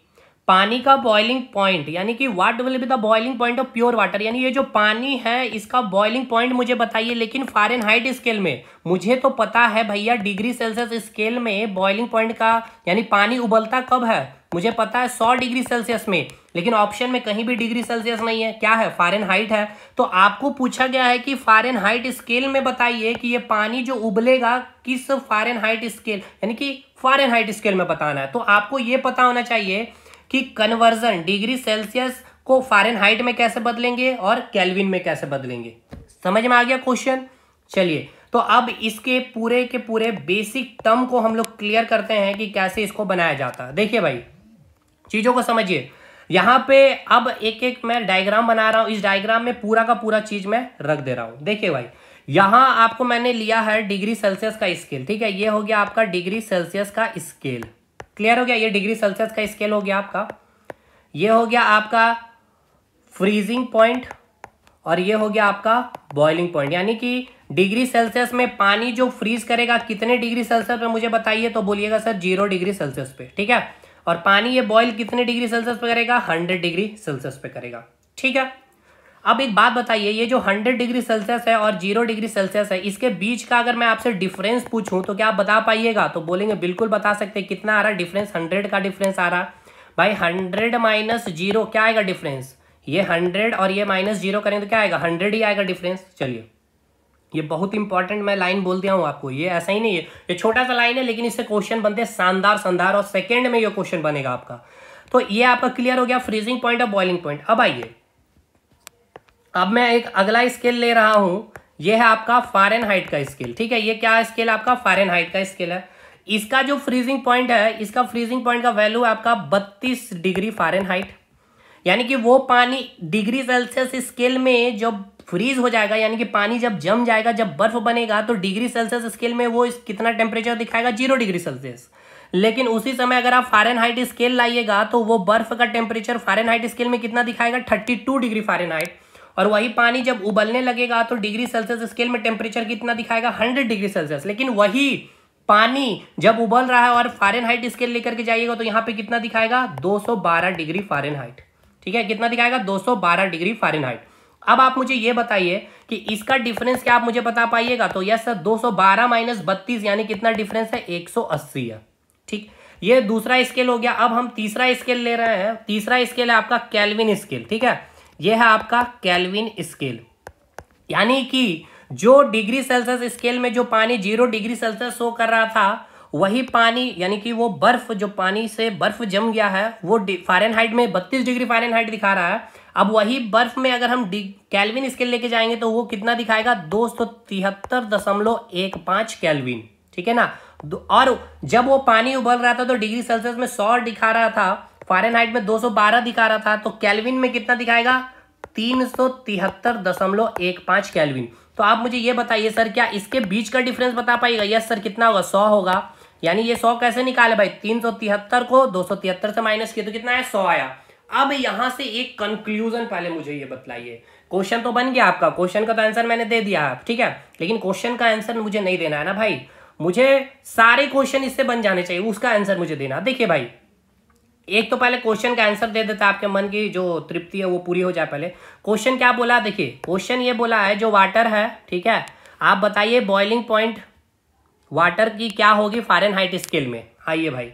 पानी का बॉइलिंग पॉइंट, यानी कि what will be the boiling point of pure water, यानी ये जो पानी है इसका बॉइलिंग पॉइंट मुझे बताइए, लेकिन फ़ारेनहाइट स्केल में। मुझे तो पता है भैया डिग्री सेल्सियस स्केल में बॉइलिंग पॉइंट का, यानी पानी उबलता कब है, मुझे पता है 100 डिग्री सेल्सियस में। लेकिन ऑप्शन में कहीं भी डिग्री सेल्सियस नहीं है, क्या है? फ़ारेनहाइट है। तो आपको पूछा गया है कि फ़ारेनहाइट स्केल में बताइए कि ये पानी जो उबलेगा किस फ़ारेनहाइट स्केल, यानी कि फ़ारेनहाइट स्केल में बताना है। तो आपको ये पता होना चाहिए कि कन्वर्जन डिग्री सेल्सियस को फ़ारेनहाइट में कैसे बदलेंगे और केल्विन में कैसे बदलेंगे। समझ में आ गया क्वेश्चन? चलिए, तो अब इसके पूरे के पूरे बेसिक टर्म को हम लोग क्लियर करते हैं कि कैसे इसको बनाया जाता है। देखिए भाई, चीज़ों को समझिए। यहाँ पे अब एक एक मैं डायग्राम बना रहा हूँ, इस डायग्राम में पूरा का पूरा चीज़ मैं रख दे रहा हूँ। देखिए भाई, यहाँ आपको मैंने लिया है डिग्री सेल्सियस का स्केल। ठीक है, ये हो गया आपका डिग्री सेल्सियस का स्केल। क्लियर हो गया? ये डिग्री सेल्सियस का स्केल हो गया आपका। ये हो गया आपका फ्रीजिंग पॉइंट और ये हो गया आपका बॉइलिंग पॉइंट, यानी कि डिग्री सेल्सियस में पानी जो फ्रीज करेगा कितने डिग्री सेल्सियस पे मुझे बताइए, तो बोलिएगा सर 0 डिग्री सेल्सियस पे। ठीक है, और पानी ये बॉयल कितने डिग्री सेल्सियस पे करेगा? 100 डिग्री सेल्सियस पे करेगा। ठीक है, अब एक बात बताइए, ये जो 100 डिग्री सेल्सियस है और 0 डिग्री सेल्सियस है, इसके बीच का अगर मैं आपसे डिफरेंस पूछूं तो क्या आप बता पाइएगा? तो बोलेंगे बिल्कुल बता सकते हैं। कितना आ रहा है डिफरेंस? 100 का डिफरेंस आ रहा भाई। 100 माइनस 0 क्या आएगा डिफरेंस? ये 100 और ये माइनस 0 करें तो क्या आएगा? 100 ही आएगा डिफरेंस। चलिए, ये बहुत इंपॉर्टेंट मैं लाइन बोल दिया हूँ आपको। ये ऐसा ही नहीं है, ये छोटा सा लाइन है, लेकिन इससे क्वेश्चन बनते हैं शानदार शानदार, और सेकेंड में ये क्वेश्चन बनेगा आपका। तो ये आपका क्लियर हो गया फ्रीजिंग पॉइंट और बॉइलिंग पॉइंट। अब आइए, अब मैं एक अगला स्केल ले रहा हूं, यह है आपका फ़ारेनहाइट का स्केल। ठीक है, ये क्या स्केल? आपका फ़ारेनहाइट का स्केल है। इसका जो फ्रीजिंग पॉइंट है, इसका फ्रीजिंग पॉइंट का वैल्यू है आपका 32 डिग्री फ़ारेनहाइट, यानी कि वो पानी डिग्री सेल्सियस स्केल में जब फ्रीज हो जाएगा, यानी कि पानी जब जम जाएगा, जब बर्फ बनेगा, तो डिग्री सेल्सियस स्केल में वो कितना टेम्परेचर दिखाएगा? 0 डिग्री सेल्सियस। लेकिन उसी समय अगर आप फ़ारेनहाइट स्केल लाइएगा तो वो बर्फ का टेम्परेचर फ़ारेनहाइट स्केल में कितना दिखाएगा? 32 डिग्री फ़ारेनहाइट। और वही पानी जब उबलने लगेगा तो डिग्री सेल्सियस स्केल में टेम्परेचर कितना दिखाएगा, 100 डिग्री सेल्सियस। लेकिन वही पानी जब उबल रहा है और फ़ारेनहाइट स्केल लेकर के जाइएगा तो यहाँ पे कितना दिखाएगा, 212 डिग्री फ़ारेनहाइट। ठीक है, कितना दिखाएगा, 212 डिग्री फ़ारेनहाइट। अब आप मुझे ये बताइए कि इसका डिफरेंस क्या आप मुझे बता पाइएगा। तो यस सर, 212 माइनस 32 यानी कितना डिफरेंस है, 180 है। ठीक, ये दूसरा स्केल हो गया। अब हम तीसरा स्केल ले रहे हैं। तीसरा स्केल है आपका केल्विन स्केल। ठीक है, ये है आपका केल्विन स्केल, यानी कि जो डिग्री सेल्सियस स्केल में जो पानी 0 डिग्री सेल्सियस शो कर रहा था, वही पानी यानी कि वो बर्फ, जो पानी से बर्फ जम गया है, वो फ़ारेनहाइट में 32 डिग्री फ़ारेनहाइट दिखा रहा है। अब वही बर्फ में अगर हम केल्विन स्केल लेके जाएंगे तो वो कितना दिखाएगा, 273.15 केल्विन। ठीक है ना। और जब वो पानी उबल रहा था तो डिग्री सेल्सियस में 100 दिखा रहा था, फ़ारेनहाइट में 212 दिखा रहा था, तो केल्विन में कितना दिखाएगा, 373.15 केल्विन। तो आप मुझे ये बताइए सर, क्या इसके बीच का डिफरेंस बता पाइएगा। यस सर, कितना होगा, 100 होगा। यानी ये 100 कैसे निकाले भाई, 373 को 273 से माइनस किया तो कितना है, 100 आया। अब यहां से एक कंक्लूजन पहले मुझे ये बतलाइए। क्वेश्चन तो बन गया आपका, क्वेश्चन का तो आंसर मैंने दे दिया है, ठीक है, लेकिन क्वेश्चन का आंसर मुझे नहीं देना है ना भाई। मुझे सारे क्वेश्चन इससे बन जाने चाहिए, उसका आंसर मुझे देना। देखिए भाई, एक तो पहले क्वेश्चन का आंसर दे देता, आपके मन की जो तृप्ति है वो पूरी हो जाए। पहले क्वेश्चन क्या बोला, देखिए क्वेश्चन ये बोला है जो वाटर है, ठीक है, आप बताइए बॉइलिंग पॉइंट वाटर की क्या होगी फ़ारेनहाइट स्केल में। आइए भाई,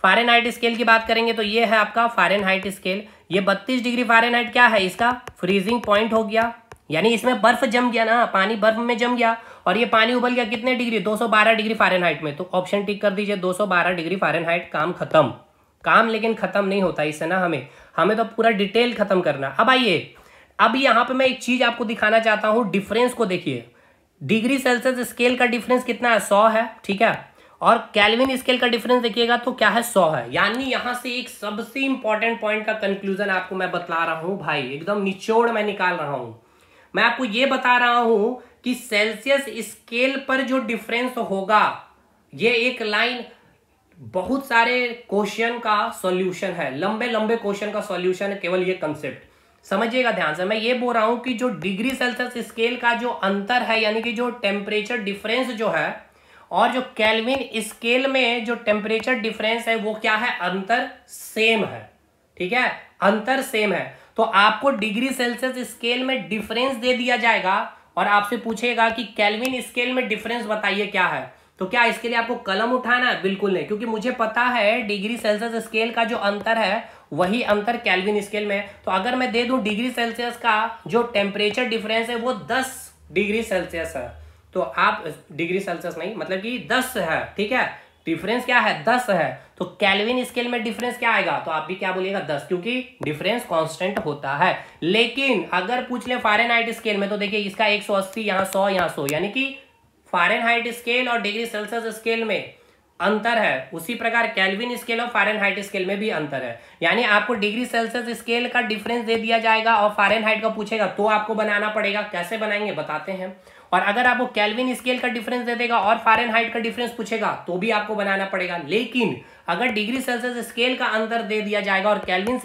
फ़ारेनहाइट स्केल की बात करेंगे तो ये है आपका फ़ारेनहाइट स्केल। ये 32 डिग्री फ़ारेनहाइट क्या है, इसका फ्रीजिंग पॉइंट हो गया, यानी इसमें बर्फ जम गया ना, पानी बर्फ में जम गया और ये पानी उबल गया कितने डिग्री, 212 डिग्री फ़ारेनहाइट में। तो ऑप्शन टिक कर दीजिए, 212 डिग्री फ़ारेनहाइट। काम खत्म। काम लेकिन खत्म नहीं होता इससे ना, हमें तो पूरा डिटेल खत्म करना। अब आइए, अब यहाँ पे मैं एक चीज आपको दिखाना चाहता हूँ, डिफरेंस को देखिए। डिग्री सेल्सियस स्केल का डिफरेंस कितना है, 100 है, ठीक है, और केल्विन स्केल का डिफरेंस देखिएगा तो क्या है, 100 है। यानी यहां से एक सबसे इंपॉर्टेंट पॉइंट का कंक्लूजन आपको मैं बतला रहा हूं भाई, एकदम निचोड़ मैं निकाल रहा हूं। मैं आपको ये बता रहा हूं कि सेल्सियस स्केल पर जो डिफरेंस होगा, ये एक लाइन बहुत सारे क्वेश्चन का सॉल्यूशन है, लंबे लंबे क्वेश्चन का सॉल्यूशन है केवल ये कंसेप्ट। समझिएगा ध्यान से, मैं ये बोल रहा हूं कि जो डिग्री सेल्सियस स्केल का जो अंतर है, यानी कि जो टेम्परेचर डिफरेंस जो है, और जो केल्विन स्केल में जो टेम्परेचर डिफरेंस है, वो क्या है, अंतर सेम है। ठीक है, अंतर सेम है। तो आपको डिग्री सेल्सियस स्केल में डिफरेंस दे दिया जाएगा और आपसे पूछेगा कि केल्विन स्केल में डिफरेंस बताइए क्या है। तो क्या इसके लिए आपको कलम उठाना है? बिल्कुल नहीं, क्योंकि मुझे पता है डिग्री सेल्सियस स्केल का जो अंतर है वही अंतर केल्विन स्केल में। तो अगर मैं दे दूं डिग्री सेल्सियस का जो टेम्परेचर डिफरेंस है वो 10 डिग्री सेल्सियस है, तो आप डिग्री सेल्सियस नहीं, मतलब कि 10 है, ठीक है, डिफरेंस क्या है, 10 है। तो केल्विन स्केल में डिफरेंस क्या आएगा, तो आप भी क्या बोलिएगा, 10, क्योंकि डिफरेंस कांस्टेंट होता है। लेकिन अगर पूछ ले फ़ारेनहाइट स्केल में, तो देखिए इसका 180, यहाँ 100, यहाँ 100, यानी कि फ़ारेनहाइट स्केल और डिग्री सेल्सियस स्केल में अंतर है। उसी प्रकार केल्विन स्केल और फ़ारेनहाइट स्केल में भी अंतर है। यानी आपको डिग्री सेल्सियस स्केल का डिफरेंस दे दिया जाएगा और फ़ारेनहाइट का पूछेगा तो आपको बनाना पड़ेगा। कैसे बनाएंगे बताते हैं। और अगर आपको केल्विन स्केल का डिफरेंस दे देगा और फ़ारेनहाइट का डिफरेंस पूछेगा तो भी आपको बनाना पड़ेगा। लेकिन अगर डिग्री सेल्सियस स्केल का अंतर दे दिया जाएगा और केल्विन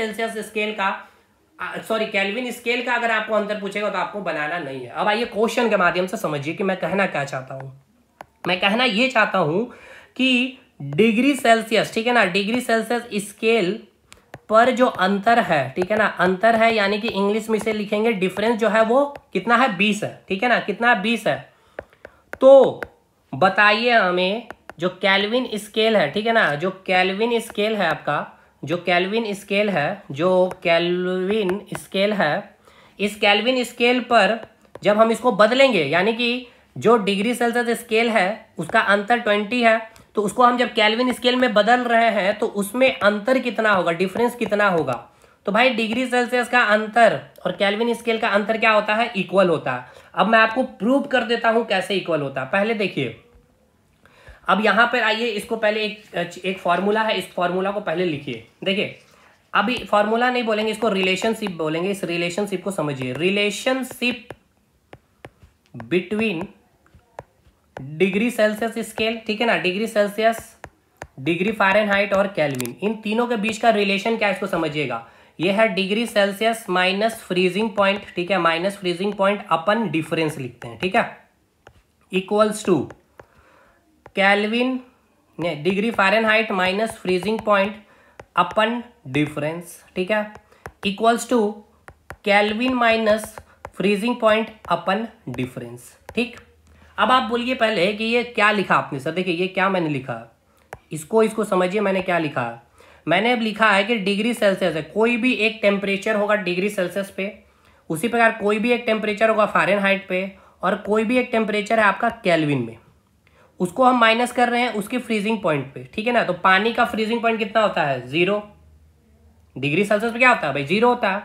स्केल का अगर आपको अंतर पूछेगा तो आपको बनाना नहीं है। अब आइए क्वेश्चन के माध्यम से समझिए कि मैं कहना क्या चाहता हूं। मैं कहना ये चाहता हूं कि डिग्री सेल्सियस, ठीक है ना, डिग्री सेल्सियस स्केल पर जो अंतर है, ठीक है ना, अंतर है, यानी कि इंग्लिश में इसे लिखेंगे डिफरेंस जो है वो कितना है, 20 है, ठीक है ना, कितना 20 है। तो बताइए हमें जो केल्विन स्केल है, ठीक है ना, जो केल्विन स्केल है आपका, जो केल्विन स्केल है, जो केल्विन स्केल है, इस केल्विन स्केल पर जब हम इसको बदलेंगे, यानी कि जो डिग्री सेल्सियस स्केल है उसका अंतर 20 है, तो उसको हम जब केल्विन स्केल में बदल रहे हैं तो उसमें अंतर कितना होगा, डिफरेंस कितना होगा। तो भाई डिग्री सेल्सियस का अंतर और केल्विन स्केल का अंतर क्या होता है, इक्वल होता है। अब मैं आपको प्रूव कर देता हूं कैसे इक्वल होता है। पहले देखिए, अब यहां पर आइए, इसको पहले एक फॉर्मूला है, इस फॉर्मूला को पहले लिखिए। देखिए, अभी फॉर्मूला नहीं बोलेंगे, इसको रिलेशनशिप बोलेंगे। इस रिलेशनशिप को समझिए, relationship between degree Celsius scale, ठीक है ना, डिग्री सेल्सियस, डिग्री फ़ारेनहाइट और केल्विन, इन तीनों के बीच का रिलेशन क्या है इसको समझिएगा। ये है degree Celsius minus freezing point, ठीक है, माइनस फ्रीजिंग पॉइंट अपन डिफरेंस लिखते हैं, ठीक है, equals to Kelvin degree Fahrenheit minus freezing point अपन डिफरेंस, ठीक है, equals to Kelvin minus freezing point अपन डिफरेंस, ठीक। अब आप बोलिए पहले कि ये क्या लिखा आपने सर, देखिए ये क्या मैंने लिखा, इसको समझिए मैंने क्या लिखा है। मैंने अब लिखा है कि डिग्री सेल्सियस है, कोई भी एक टेम्परेचर होगा डिग्री सेल्सियस पे, उसी प्रकार कोई भी एक टेम्परेचर होगा फ़ारेनहाइट पे, और कोई भी एक टेम्परेचर है आपका केल्विन में, उसको हम माइनस कर रहे हैं उसके फ्रीजिंग पॉइंट पे, ठीक है ना। तो पानी का फ्रीजिंग पॉइंट कितना होता है, 0 डिग्री सेल्सियस पे क्या होता है भाई, 0 होता है।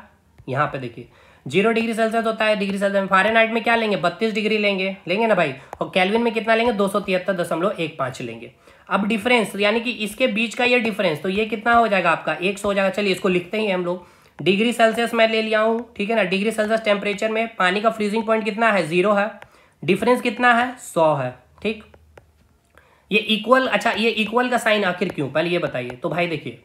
यहाँ पे देखिए 0 डिग्री सेल्सियस होता है डिग्री सेल्सियस में। फ़ारेनहाइट में क्या लेंगे, 32 डिग्री लेंगे ना भाई, और केल्विन में कितना लेंगे, 273.15 लेंगे। अब डिफरेंस यानी कि इसके बीच का ये डिफरेंस, तो ये कितना हो जाएगा आपका 100 हो जाएगा। चलिए इसको लिखते ही हम लोग, डिग्री सेल्सियस मैं ले लिया हूँ, ठीक है ना। डिग्री सेल्सियस टेम्परेचर में पानी का फ्रीजिंग पॉइंट कितना है, 0 है, डिफरेंस कितना है, 100 है, ठीक। ये इक्वल, अच्छा ये इक्वल का साइन आखिर क्यों, पहले ये बताइए। तो भाई देखिए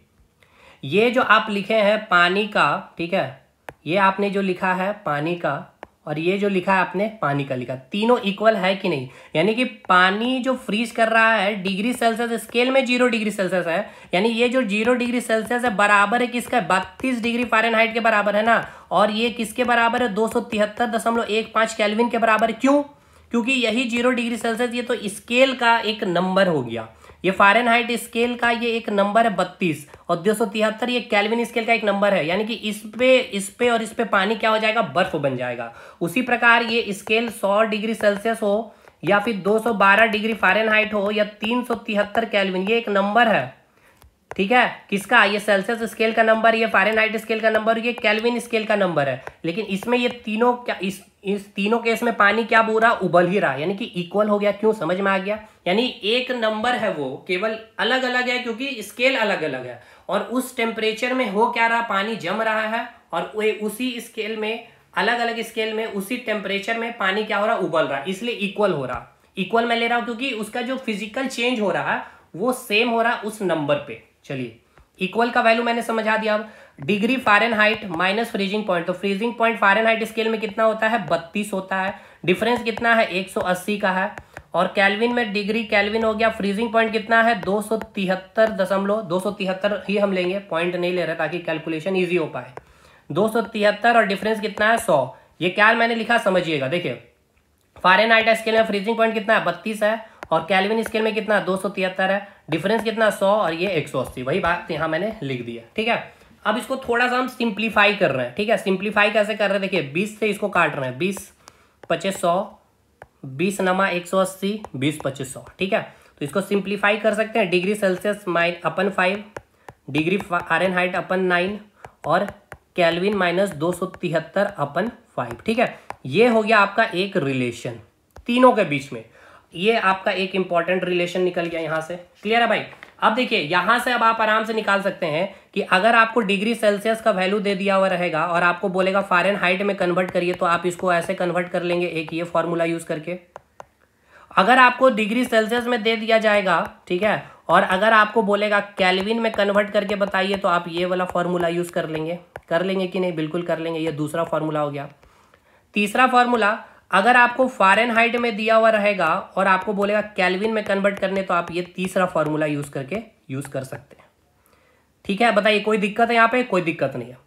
ये जो आप लिखे हैं पानी का, ठीक है, ये आपने जो लिखा है पानी का, और ये जो लिखा है आपने पानी का लिखा, तीनों इक्वल है कि नहीं। यानी कि पानी जो फ्रीज कर रहा है डिग्री सेल्सियस स्केल में 0 डिग्री सेल्सियस है, यानी ये जो 0 डिग्री सेल्सियस है बराबर है किसका, 32 डिग्री फ़ारेनहाइट के बराबर है ना। और ये किसके बराबर है, 273.15 केल्विन के बराबर। क्यों, क्योंकि यही 0 डिग्री सेल्सियस ये तो स्केल का एक नंबर हो गया, ये फ़ारेनहाइट स्केल का ये एक नंबर है 32, और 273 ये केल्विन स्केल का एक नंबर है। यानी कि इस पे और इस पे पानी क्या हो जाएगा, बर्फ बन जाएगा। उसी प्रकार ये स्केल 100 डिग्री सेल्सियस हो या फिर 212 डिग्री फ़ारेनहाइट हो या 373 केल्विन, ये एक नंबर है, ठीक है, किसका, ये सेल्सियस स्केल का नंबर, ये फ़ारेनहाइट स्केल का नंबर, ये केल्विन स्केल का नंबर है। लेकिन इसमें ये तीनों क्या, इस तीनों केस में पानी क्या हो रहा, उबल ही रहा, यानी कि इक्वल हो गया। क्यों, समझ में आ गया। यानी एक नंबर है वो केवल अलग अलग है क्योंकि स्केल अलग अलग है, और उस टेम्परेचर में हो क्या रहा, पानी जम रहा है, और उसी स्केल में अलग अलग स्केल में उसी टेम्परेचर में पानी क्या हो रहा, उबल रहा, इसलिए इक्वल हो रहा। इक्वल मैं ले रहा हूं क्योंकि उसका जो फिजिकल चेंज हो रहा है वो सेम हो रहा उस नंबर पे। चलिए इक्वल का वैल्यू मैंने समझा दिया। अब degree Fahrenheit minus freezing point, तो फ्रीजिंग पॉइंट फ़ारेनहाइट स्केल में कितना होता है, 32 होता है, डिफरेंस कितना है, 180 का है, और केल्विन में डिग्री केल्विन हो गया, फ्रीजिंग पॉइंट कितना है, 273 ही हम लेंगे, पॉइंट नहीं ले रहे ताकि कैलकुलेशन ईजी हो पाए। 273 और डिफरेंस कितना है, 100। ये क्या मैंने लिखा समझिएगा, देखिए फ़ारेनहाइट स्केल में फ्रीजिंग पॉइंट कितना है, 32 है, और केल्विन स्केल में कितना 273 है, डिफरेंस कितना 100, और ये 180, वही बात यहाँ मैंने लिख दिया, ठीक है। अब इसको थोड़ा सा हम सिंप्लीफाई कर रहे हैं, ठीक है। सिंप्लीफाई कैसे कर रहे हैं, देखिए 20 से इसको काट रहे हैं, 20 25 100, 20 नमा 180, 20 25 100, ठीक है। तो इसको सिंप्लीफाई कर सकते हैं, डिग्री सेल्सियस अपन 5, डिग्री फ़ारेनहाइट अपन 9, और केल्विन माइनस 273/5, ठीक है। ये हो गया आपका एक रिलेशन तीनों के बीच में, ये आपका एक इंपॉर्टेंट रिलेशन निकल गया यहाँ से। क्लियर है भाई। अब देखिए यहाँ से अब आप आराम से निकाल सकते हैं कि अगर आपको डिग्री सेल्सियस का वैल्यू दे दिया हुआ रहेगा और आपको बोलेगा फ़ारेनहाइट में कन्वर्ट करिए, तो आप इसको ऐसे कन्वर्ट कर लेंगे, एक ये फॉर्मूला यूज करके। अगर आपको डिग्री सेल्सियस में दे दिया जाएगा, ठीक है, और अगर आपको बोलेगा केल्विन में कन्वर्ट करके बताइए, तो आप ये वाला फॉर्मूला यूज कर लेंगे कि नहीं, बिल्कुल कर लेंगे। ये दूसरा फॉर्मूला हो गया। तीसरा फॉर्मूला, अगर आपको फ़ारेनहाइट में दिया हुआ रहेगा और आपको बोलेगा केल्विन में कन्वर्ट करने, तो आप ये तीसरा फॉर्मूला यूज कर सकते हैं, ठीक है। बताइए कोई दिक्कत है यहाँ पे, कोई दिक्कत नहीं है।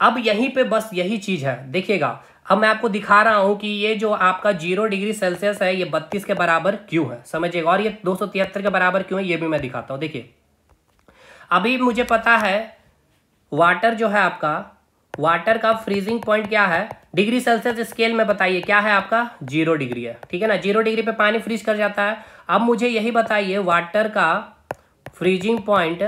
अब यहीं पे बस यही चीज है, देखिएगा अब मैं आपको दिखा रहा हूं कि ये जो आपका 0 डिग्री सेल्सियस है ये 32 के बराबर क्यों है, समझिएगा, और ये 273 के बराबर क्यों है ये भी मैं दिखाता हूं। देखिए अभी मुझे पता है वाटर जो है आपका, वाटर का फ्रीजिंग पॉइंट क्या है, डिग्री सेल्सियस स्केल में बताइए क्या है आपका, 0 डिग्री है, ठीक है ना। 0 डिग्री पे पानी फ्रीज कर जाता है। अब मुझे यही बताइए वाटर का फ्रीजिंग पॉइंट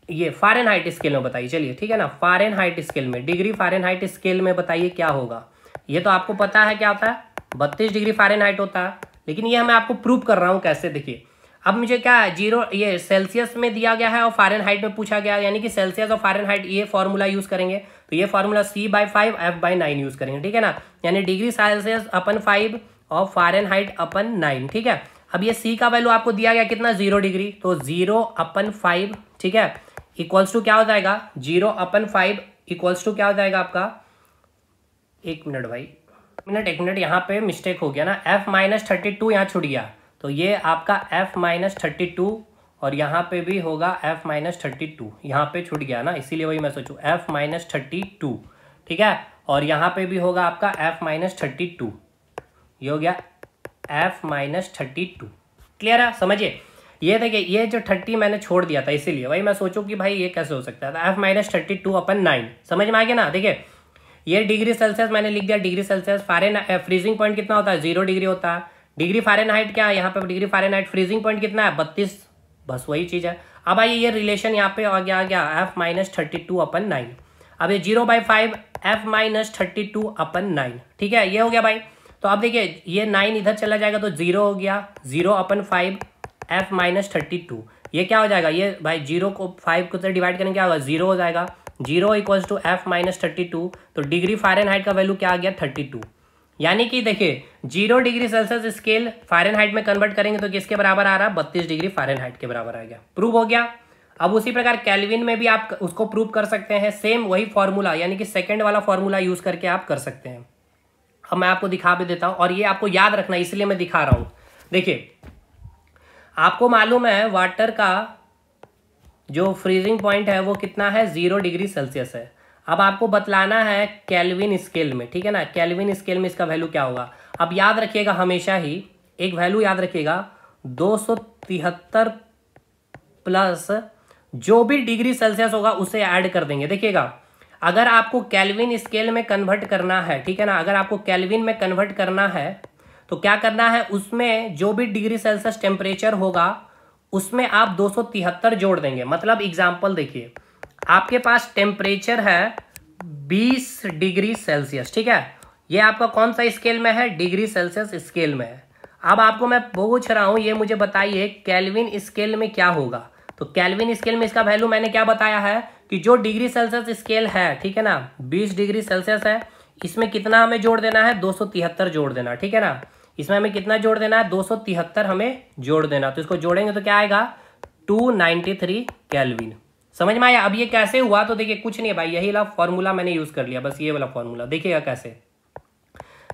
ये फ़ारेनहाइट स्केल में बताइए, चलिए ठीक है ना, फ़ारेनहाइट स्केल में, डिग्री फ़ारेनहाइट स्केल में बताइए क्या होगा। ये तो आपको पता है क्या होता है, 32 डिग्री फ़ारेनहाइट होता है, लेकिन ये मैं आपको प्रूव कर रहा हूँ कैसे। देखिए अब मुझे क्या है, 0 ये सेल्सियस में दिया गया है और फ़ारेनहाइट में पूछा गया, यानी कि सेल्सियस और फ़ारेनहाइट ये फॉर्मूला यूज़ करेंगे, तो ये फार्मूला C/5 F/9 यूज़ करेंगे, ठीक है ना। यानी डिग्री सेल्सियस अपन 5 और फ़ारेनहाइट अपन 9, ठीक है। अब ये C का वैल्यू आपको दिया गया कितना, 0 डिग्री, तो 0/5, ठीक है। इक्वल्स टू क्या हो जाएगा 0/5 इक्वल्स टू क्या हो जाएगा आपका, एक मिनट भाई, एक मिनट यहाँ पे मिस्टेक हो गया ना, f-32 यहाँ छूट गया, तो ये आपका f-32 और यहाँ पे भी होगा f-32, यहाँ पे छूट गया ना, इसीलिए वही मैं सोचूं f-32, ठीक है, और यहाँ पे भी होगा आपका f-32, ये हो गया f-32। क्लियर है, समझिए। ये देखिए ये जो 30 मैंने छोड़ दिया था, इसीलिए वही मैं सोचूं कि भाई ये कैसे हो सकता है, f-32/9 समझ में आ गया ना। देखिए ये डिग्री सेल्सियस मैंने लिख दिया, डिग्री सेल्सियस, फ्रीजिंग पॉइंट कितना होता है 0 डिग्री होता है, डिग्री फ़ारेनहाइट क्या है यहाँ पे, डिग्री फ़ारेनहाइट फ्रीजिंग पॉइंट कितना है 32, बस वही चीज़ है। अब आइए ये रिलेशन यहाँ पे आ गया f-32/9, अब ये 0/5 f-32/9, ठीक है, ये हो गया भाई। तो अब देखिए ये 9 इधर चला जाएगा तो 0 हो गया, 0/5 f-32, ये क्या हो जाएगा, ये भाई 0 को 5 को डिवाइड करेंगे क्या होगा 0 हो जाएगा, 0 इक्वल्स टू f-32, तो डिग्री फ़ारेनहाइट का वैल्यू क्या आ गया 32, यानी कि देखिए 0 डिग्री सेल्सियस स्केल फ़ारेनहाइट में कन्वर्ट करेंगे तो किसके बराबर आ रहा है 32 डिग्री फ़ारेनहाइट के बराबर आ गया, प्रूव हो गया। अब उसी प्रकार केल्विन में भी आप उसको प्रूव कर सकते हैं, सेम वही फॉर्मूला यानी कि सेकेंड वाला फॉर्मूला यूज करके आप कर सकते हैं। अब मैं आपको दिखा भी देता हूं और ये आपको याद रखना इसलिए मैं दिखा रहा हूं। देखिए आपको मालूम है वाटर का जो फ्रीजिंग पॉइंट है वो कितना है 0 डिग्री सेल्सियस है। अब आपको बतलाना है केल्विन स्केल में, ठीक है ना, केल्विन स्केल में इसका वैल्यू क्या होगा। अब याद रखिएगा हमेशा ही एक वैल्यू याद रखिएगा 273 प्लस जो भी डिग्री सेल्सियस होगा उसे ऐड कर देंगे। देखिएगा अगर आपको केल्विन स्केल में कन्वर्ट करना है, ठीक है ना, अगर आपको केल्विन में कन्वर्ट करना है तो क्या करना है, उसमें जो भी डिग्री सेल्सियस टेम्परेचर होगा उसमें आप 273 जोड़ देंगे। मतलब एग्जांपल देखिए आपके पास टेम्परेचर है 20 डिग्री सेल्सियस, ठीक है, ये आपका कौन सा स्केल में है डिग्री सेल्सियस स्केल में है। अब आपको मैं पूछ रहा हूं ये मुझे बताइए केल्विन स्केल में क्या होगा। तो केल्विन स्केल में इसका वैल्यू मैंने क्या बताया है कि जो डिग्री सेल्सियस स्केल है, ठीक है ना, 20 डिग्री सेल्सियस है, इसमें कितना हमें जोड़ देना है 273 जोड़ देना, ठीक है ना, इसमें हमें कितना जोड़ देना है 273 हमें जोड़ देना। तो इसको जोड़ेंगे तो क्या आएगा 293 केल्विन। समझ में आया। अब ये कैसे हुआ, तो देखिए कुछ नहीं है भाई, यही वाला फॉर्मूला मैंने यूज कर लिया, बस ये वाला फॉर्मूला देखिएगा कैसे,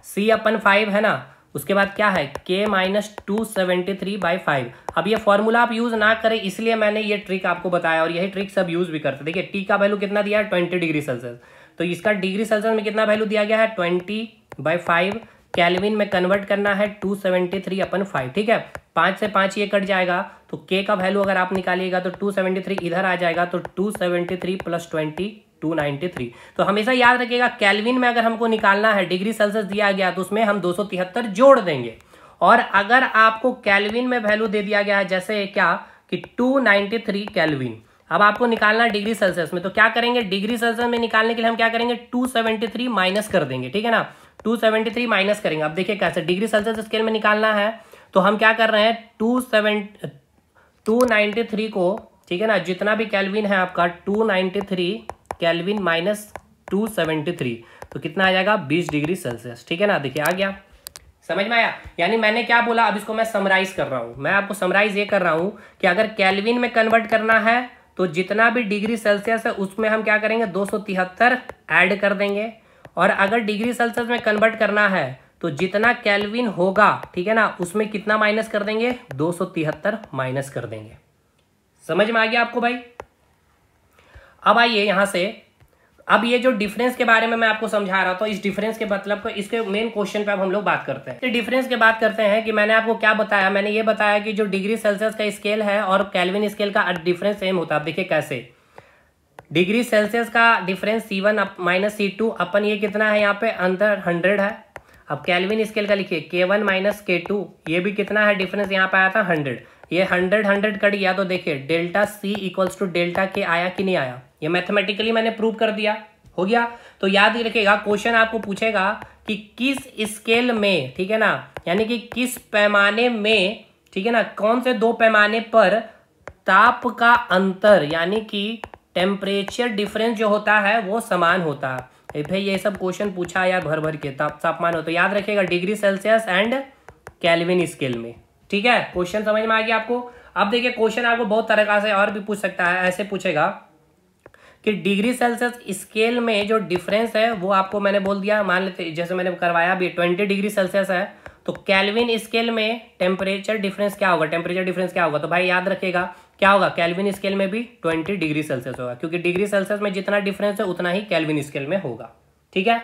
C/5 है ना, उसके बाद क्या है K-273/5। अब ये फॉर्मूला आप यूज ना करें इसलिए मैंने ये ट्रिक आपको बताया और यही ट्रिक सब यूज भी करते। देखिए टी का वैल्यू कितना दिया है 20 डिग्री सेल्सियस, तो इसका डिग्री सेल्सियस में कितना वैल्यू दिया गया है 20/5, केल्विन में कन्वर्ट करना है 273/5, ठीक है, 5 से 5 ये कट जाएगा तो के का वैल्यू अगर आप निकालिएगा तो 273 इधर आ जाएगा, तो 273 + 20 293। तो हमेशा याद रखिएगा केल्विन में अगर हमको निकालना है डिग्री सेल्सियस दिया गया तो उसमें हम 273 जोड़ देंगे, और अगर आपको केल्विन में वैल्यू दे दिया गया है जैसे क्या कि 293 केल्विन, अब आपको निकालना है डिग्री सेल्सियस में, तो क्या करेंगे डिग्री सेल्सियस में निकालने के लिए हम क्या करेंगे 273 माइनस कर देंगे, ठीक है ना, 273 माइनस करेंगे। अब देखिए कैसे डिग्री सेल्सियस स्केल में निकालना है तो हम क्या कर रहे हैं 293 को, ठीक है ना, जितना भी केल्विन है आपका 293 केल्विन माइनस 273 तो कितना आ जाएगा 20 डिग्री सेल्सियस, ठीक है ना। देखिए आ गया, समझ में आया। यानी मैंने क्या बोला, अब इसको मैं समराइज कर रहा हूं, मैं आपको समराइज ये कर रहा हूं कि अगर केल्विन में कन्वर्ट करना है तो जितना भी डिग्री सेल्सियस है उसमें हम क्या करेंगे 273 ऐड कर देंगे, और अगर डिग्री सेल्सियस में कन्वर्ट करना है तो जितना केल्विन होगा, ठीक है ना, उसमें कितना माइनस कर देंगे 273 माइनस कर देंगे। समझ में आ गया आपको भाई। अब आइए यहां से, अब ये जो डिफरेंस के बारे में मैं आपको समझा रहा था, इस डिफरेंस के मतलब को इसके मेन क्वेश्चन पे अब हम लोग बात करते हैं। डिफरेंस की बात करते हैं कि मैंने आपको क्या बताया, मैंने ये बताया कि जो डिग्री सेल्सियस का स्केल है और केल्विन स्केल का डिफरेंस सेम होता है। अब देखिए कैसे, डिग्री सेल्सियस का डिफरेंस C1 - C2 अपन ये कितना है यहाँ पे अंदर 100 है। अब केल्विन स्केल का लिखिए K1 - K2, ये भी कितना है डिफरेंस यहाँ पे आया था 100, ये 100 कट गया तो देखिए डेल्टा C = डेल्टा K आया कि नहीं आया, ये मैथमेटिकली मैंने प्रूव कर दिया, हो गया। तो याद ही रखिएगा क्वेश्चन आपको पूछेगा कि किस स्केल में, ठीक है ना, यानी कि किस पैमाने में, ठीक है ना, कौन से दो पैमाने पर ताप का अंतर यानी कि टेम्परेचर डिफरेंस जो होता है वो समान होता है। भाई ये सब क्वेश्चन पूछा यार भर भर के, तापमान हो तो याद रखिएगा degree Celsius and kelvin scale में, ठीक है। क्वेश्चन समझ में आ गया आपको। अब देखिए क्वेश्चन आपको बहुत तरह से और भी पूछ सकता है, ऐसे पूछेगा कि डिग्री सेल्सियस स्केल में जो डिफरेंस है वो आपको मैंने बोल दिया, मान लेते जैसे मैंने करवाया अभी 20 डिग्री सेल्सियस है, तो केल्विन स्केल में टेम्परेचर डिफरेंस क्या होगा, टेम्परेचर डिफरेंस क्या होगा, तो भाई याद रखिएगा क्या होगा, केल्विन स्केल में भी 20 डिग्री सेल्सियस होगा, क्योंकि डिग्री सेल्सियस में जितना डिफरेंस है उतना ही केल्विन स्केल में होगा। ठीक है,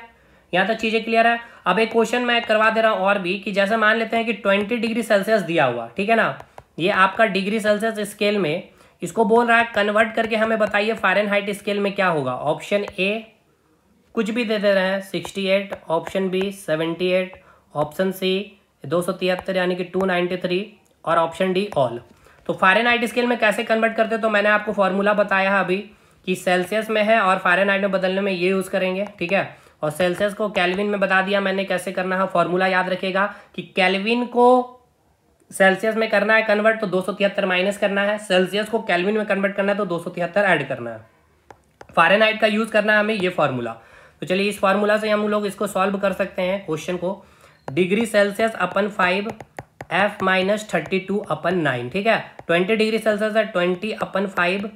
यहाँ तक चीजें क्लियर है। अब एक क्वेश्चन मैं करवा दे रहा हूँ और भी, कि जैसे मान लेते हैं कि 20 डिग्री सेल्सियस दिया हुआ, ठीक है ना, ये आपका डिग्री सेल्सियस स्केल में इसको बोल रहा है कन्वर्ट करके हमें बताइए फ़ारेनहाइट स्केल में क्या होगा। ऑप्शन ए कुछ भी दे रहे हैं 68, ऑप्शन बी 78, ऑप्शन सी 273 यानी कि 293, और ऑप्शन डी ऑल। तो फ़ारेनहाइट स्केल में कैसे कन्वर्ट करते हैं, तो मैंने आपको फॉर्मूला बताया है अभी कि सेल्सियस में है और फ़ारेनहाइट में बदलने में ये यूज़ करेंगे। ठीक है, और सेल्सियस को केल्विन में बता दिया मैंने कैसे करना है। फॉर्मूला याद रखिएगा कि केल्विन को सेल्सियस में करना है कन्वर्ट तो 273 माइनस करना है, सेल्सियस को केल्विन में कन्वर्ट करना है तो 273 ऐड करना है, फ़ारेनहाइट का यूज़ करना है हमें ये फार्मूला। तो चलिए इस फार्मूला से हम लोग इसको सॉल्व कर सकते हैं क्वेश्चन को। डिग्री सेल्सियस अपन 5 F माइनस 32/9, ठीक है, 20 डिग्री सेल्सियस है 20/5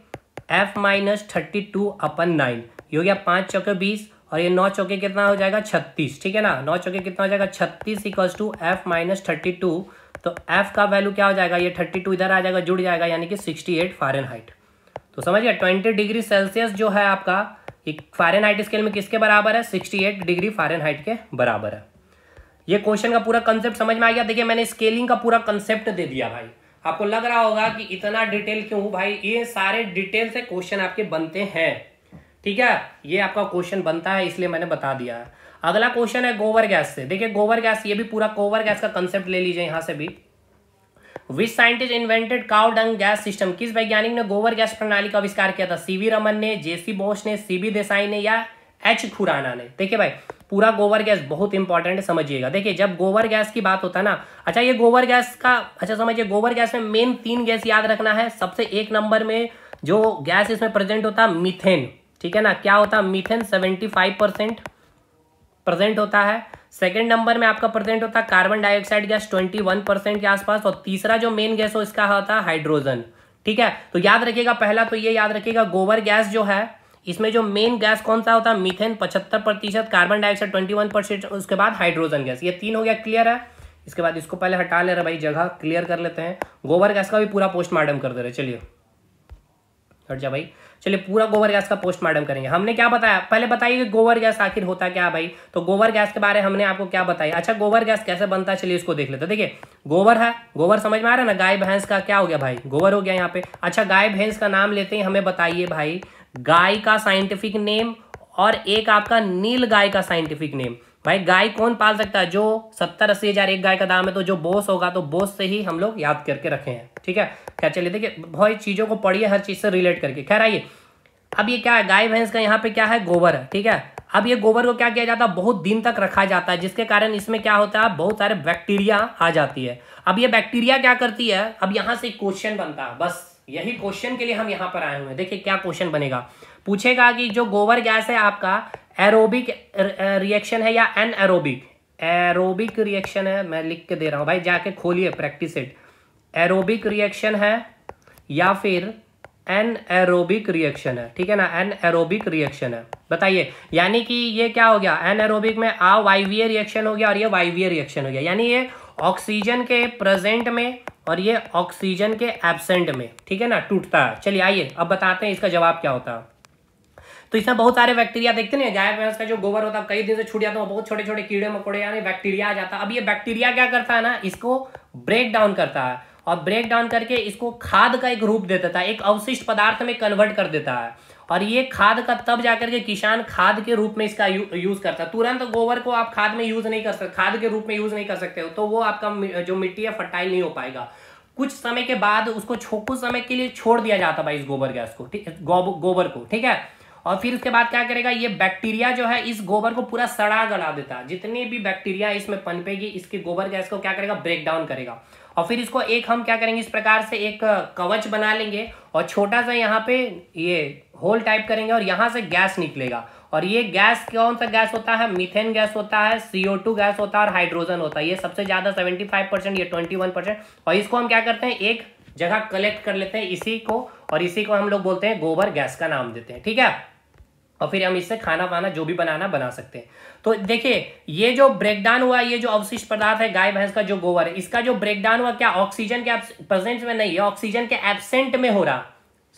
F माइनस 32/9, ये हो गया 5 चौके 20 और ये 9 चौके कितना हो जाएगा 36, ठीक है ना, 9 चौके कितना हो जाएगा 36 इक्वल्स टू F माइनस 32, तो F का वैल्यू क्या हो जाएगा, ये 32 इधर आ जाएगा जुड़ जाएगा यानी कि 68 फ़ारेनहाइट। तो समझिए 20 डिग्री सेल्सियस जो है आपका एक फ़ारेनहाइट स्केल में किसके बराबर है, 68 डिग्री फ़ारेनहाइट के बराबर है। ये क्वेश्चन का पूरा कंसेप्ट समझ में आ गया। देखिए मैंने स्केलिंग का पूरा कंसेप्ट दे दिया भाई, आपको लग रहा होगा कि इतना डिटेल क्यों भाई, ये सारे डिटेल से क्वेश्चन आपके बनते हैं। ठीक है, ये आपका क्वेश्चन बनता है इसलिए मैंने बता दिया है। अगला क्वेश्चन है गोबर गैस से। देखिए गोबर गैस, ये भी पूरा गोबर गैस का कंसेप्ट ले लीजिए यहां से भी। Which scientist invented cow dung gas system, किस वैज्ञानिक ने गोबर गैस प्रणाली का आविष्कार किया था, सीवी रमन ने, जेसी बोस ने, सीबी देसाई ने या एच खुराना ने। देखिए भाई पूरा गोबर गैस बहुत इंपॉर्टेंट है, समझिएगा। देखिए जब गोबर गैस की बात होता है ना, अच्छा ये गोबर गैस का, अच्छा समझिए गोबर गैस में मेन 3 गैस याद रखना है। सबसे 1 नंबर में जो गैस इसमें प्रेजेंट होता है मीथेन, ठीक है ना, क्या होता है मीथेन 75% प्रेजेंट होता है। सेकंड नंबर में आपका प्रेजेंट होता है कार्बन डाइऑक्साइड गैस 21% के आसपास, और तीसरा जो मेन गैस हो इसका होता है हाइड्रोजन। ठीक है, तो याद रखिएगा पहला तो ये याद रखिएगा गोबर गैस जो है इसमें जो मेन गैस कौन सा होता है, मीथेन 75%, कार्बन डाइऑक्साइड 21%, उसके बाद हाइड्रोजन गैस, ये 3 हो गया। क्लियर है, इसके बाद इसको पहले हटा ले रहे भाई, जगह क्लियर कर लेते हैं। गोबर गैस का भी पूरा पोस्टमार्टम कर दे रहे, चलिए हट जा भाई, चलिए पूरा गोबर गैस का पोस्टमार्टम करेंगे। हमने क्या बताया, पहले बताइए कि गोबर गैस आखिर होता क्या है भाई। तो गोबर गैस के बारे में हमने आपको क्या बताया। अच्छा गोबर गैस कैसे बनता है, चलिए इसको देख लेते हैं। देखिए गोबर है, गोबर समझ में आ रहा है ना, गाय भैंस का क्या हो गया भाई, गोबर हो गया यहाँ पे। अच्छा गाय भैंस का नाम लेते हैं, हमें बताइए भाई गाय का साइंटिफिक नेम और एक आपका नील गाय का साइंटिफिक नेम। भाई गाय कौन पाल सकता है, जो 70-80 हज़ार एक गाय का दाम है, तो जो बोस होगा तो बोस से ही हम लोग याद करके रखे हैं। ठीक है, खैर चलिए देखिए बहुत चीज़ों को पढ़िए हर चीज़ से रिलेट करके। खैर आइए, अब ये क्या है, गाय भैंस का यहाँ पे क्या है, गोबर है। ठीक है, अब ये गोबर को क्या किया जाता है, बहुत दिन तक रखा जाता है, जिसके कारण इसमें क्या होता है, बहुत सारे बैक्टीरिया आ जाती है। अब ये बैक्टीरिया क्या करती है, अब यहाँ से क्वेश्चन बनता है, बस यही क्वेश्चन के लिए हम यहाँ पर आए हुए हैं। देखिए क्या क्वेश्चन बनेगा, पूछेगा कि जो गोबर गैस है आपका एरोबिक रिएक्शन है या एनएरोबिक, एरोबिक रिएक्शन है, मैं लिख के दे रहा हूँ भाई, जाके खोलिए प्रैक्टिस सेट, एरोबिक रिएक्शन है या फिर एनएरोबिक रिएक्शन है। ठीक है ना, एनएरोबिक रिएक्शन है, बताइए। यानी कि ये क्या हो गया, एनएरोबिक में अवायवीय रिएक्शन हो गया और ये वायवीय रिएक्शन हो गया, यानी ये ऑक्सीजन के प्रेजेंट में और ये ऑक्सीजन के एब्सेंट में, ठीक है ना, टूटता है। चलिए आइए अब बताते हैं इसका जवाब क्या होता है। तो इसमें बहुत सारे बैक्टीरिया देखते हैं, गाय भैंस का जो गोबर होता है कई दिन से छूट जाता है, बहुत छोटे छोटे कीड़े मकोड़े यानी बैक्टीरिया आ जाता है। अब ये बैक्टीरिया क्या करता है ना, इसको ब्रेक डाउन करता है और ब्रेक डाउन करके इसको खाद का एक रूप दे देता है, एक अवशिष्ट पदार्थ में कन्वर्ट कर देता है। और ये खाद का तब जाकर के किसान खाद के रूप में इसका यूज करता है। तुरंत गोबर को आप खाद में यूज नहीं कर सकते, खाद के रूप में यूज नहीं कर सकते हो, तो वो आपका जो मिट्टी है फर्टाइल नहीं हो पाएगा। कुछ समय के बाद उसको कुछ समय के लिए छोड़ दिया जाता है इस गोबर गैस को, ठीक गोबर को, ठीक है। और फिर उसके बाद क्या करेगा, ये बैक्टीरिया जो है इस गोबर को पूरा सड़ा गला देता है, जितनी भी बैक्टीरिया इसमें पनपेगी इसके गोबर गैस को क्या करेगा, ब्रेक डाउन करेगा। और फिर इसको एक हम क्या करेंगे, इस प्रकार से एक कवच बना लेंगे और छोटा सा यहाँ पे ये होल टाइप करेंगे और यहाँ से गैस निकलेगा। और ये गैस कौन सा गैस होता है, मीथेन गैस होता है, CO2 गैस होता है और हाइड्रोजन होता है। ये सबसे ज्यादा 75%, ये 21%। और इसको हम क्या करते हैं, एक जगह कलेक्ट कर लेते हैं इसी को, और इसी को हम लोग बोलते हैं गोबर गैस का नाम देते हैं। ठीक है, और फिर हम इससे खाना वाना जो भी बनाना बना सकते हैं। तो देखिए ये जो ब्रेकडाउन हुआ, ये जो अवशिष्ट पदार्थ है गाय भैंस का जो गोबर है, इसका जो ब्रेकडाउन हुआ क्या ऑक्सीजन के प्रेजेंस में नहीं है, ऑक्सीजन के एब्सेंट में हो रहा।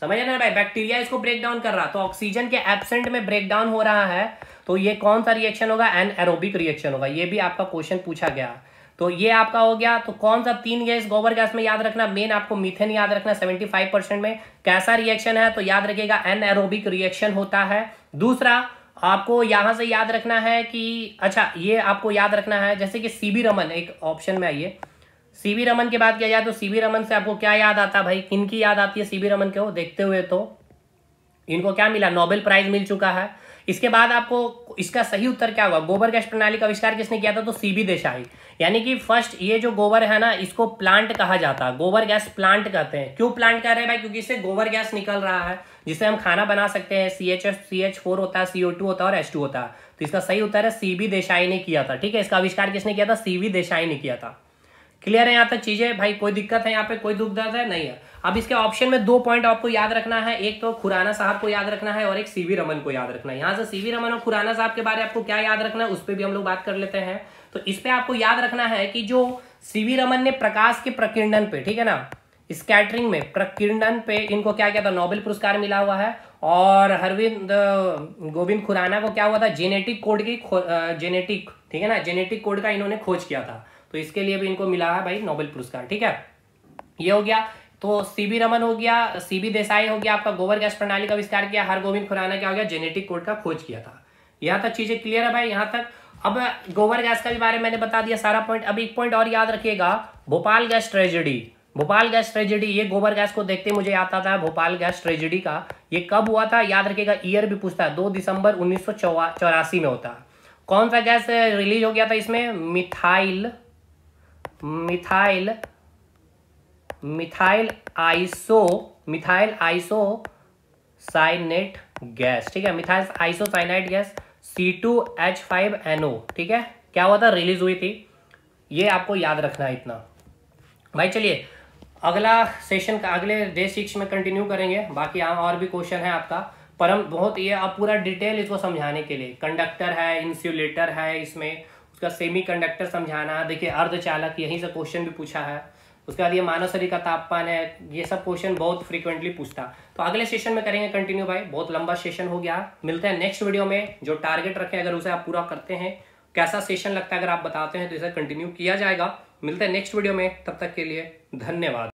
समझ ना भाई, बैक्टीरिया इसको ब्रेक डाउन कर रहा, तो ऑक्सीजन के एब्सेंट में ब्रेक डाउन हो रहा है। तो ये कौन सा रिएक्शन होगा, एनएरोबिक रिएक्शन होगा। ये भी आपका क्वेश्चन पूछा गया। तो ये आपका हो गया। तो कौन सा 3 गैस गोबर गैस में याद रखना, मेन आपको मीथेन याद रखना 75% में। कैसा रिएक्शन है तो याद रखिएगा एनएरोबिक रिएक्शन होता है। दूसरा आपको यहां से याद रखना है कि अच्छा ये आपको याद रखना है जैसे कि सीबी रमन एक ऑप्शन में आइए। सीबी रमन की बात किया जाए तो सीबी रमन से आपको क्या याद आता है भाई, किनकी याद आती है सीबी रमन को देखते हुए? तो इनको क्या मिला, नोबेल प्राइज मिल चुका है। इसके बाद आपको इसका सही उत्तर क्या होगा, गोबर गैस प्रणाली का आविष्कार किसने किया था? तो सीबी देसाई। यानी कि फर्स्ट ये जो गोबर है ना, इसको प्लांट कहा जाता है, गोबर गैस प्लांट कहते हैं। क्यों प्लांट कह रहे हैं भाई? क्योंकि इससे गोबर गैस निकल रहा है जिससे हम खाना बना सकते हैं। CH4 होता है, CO2 होता है और H2 होता है। तो इसका सही उत्तर है सीबी देसाई ने किया था। ठीक है, इसका आविष्कार किसने किया था? सीबी देसाई ने किया था। क्लियर है यहाँ तक चीजें भाई? कोई दिक्कत है यहाँ पे, कोई दुख दर्द है? नहीं है। अब इसके ऑप्शन में 2 पॉइंट आपको याद रखना है, एक तो खुराना साहब को याद रखना है और एक सीवी रमन को याद रखना है। यहाँ से सीवी रमन और खुराना साहब के बारे में आपको क्या याद रखना है उस पर भी हम लोग बात कर लेते हैं। तो इस पे आपको याद रखना है कि जो सीवी रमन ने प्रकाश के प्रकीर्णन पे, ठीक है ना, स्कैटरिंग में प्रकीर्णन पे इनको क्या किया था, नोबेल पुरस्कार मिला हुआ है। और हरविंद गोविंद खुराना को क्या हुआ था, जेनेटिक कोड की जेनेटिक, ठीक है ना, जेनेटिक कोड का इन्होंने खोज किया था। तो इसके लिए भी इनको मिला है भाई नोबेल पुरस्कार। ठीक है, ये हो गया। तो सीबी रमन हो गया, सीबी देसाई हो गया, आपका गोबर गैस प्रणाली का विस्तार किया, हरगोविंद खुराना क्या हो गया, जेनेटिक कोड का खोज किया था। यहाँ तक चीजें क्लियर है भाई? यहाँ तक। अब गोबर गैस का भी बारे में मैंने बता दिया सारा पॉइंट। अब एक पॉइंट और याद रखिएगा, Bhopal gas tragedy. Bhopal gas tragedy, ये गोबर गैस को देखते मुझे याद आता है भोपाल गैस ट्रेजेडी का। ये कब हुआ था याद रखिएगा, ईयर भी पूछता है, 2 दिसंबर 1984 में होता है। कौन सा गैस रिलीज हो गया था इसमें? Methyl isocyanate gas. ठीक है, मिथाइल आइसोसाइनाइड गैस C2H5NO। ठीक है, क्या हुआ था, रिलीज हुई थी। ये आपको याद रखना है इतना भाई। चलिए अगला सेशन का अगले डे 6 में कंटिन्यू करेंगे। बाकी यहाँ और भी क्वेश्चन है आपका, पर हम बहुत ये अब पूरा डिटेल इसको समझाने के लिए, कंडक्टर है, इंसुलेटर है, इसमें उसका सेमी कंडक्टर समझाना है। देखिए अर्धचालक, यहीं से क्वेश्चन भी पूछा है। उसके बाद ये मानव शरीर का तापमान है, ये सब क्वेश्चन बहुत फ्रीक्वेंटली पूछता। तो अगले सेशन में करेंगे कंटिन्यू भाई। बहुत लंबा सेशन हो गया, मिलते हैं नेक्स्ट वीडियो में। जो टारगेट रखे अगर उसे आप पूरा करते हैं, कैसा सेशन लगता है अगर आप बताते हैं तो इसे कंटिन्यू किया जाएगा। मिलते हैं नेक्स्ट वीडियो में, तब तक के लिए धन्यवाद।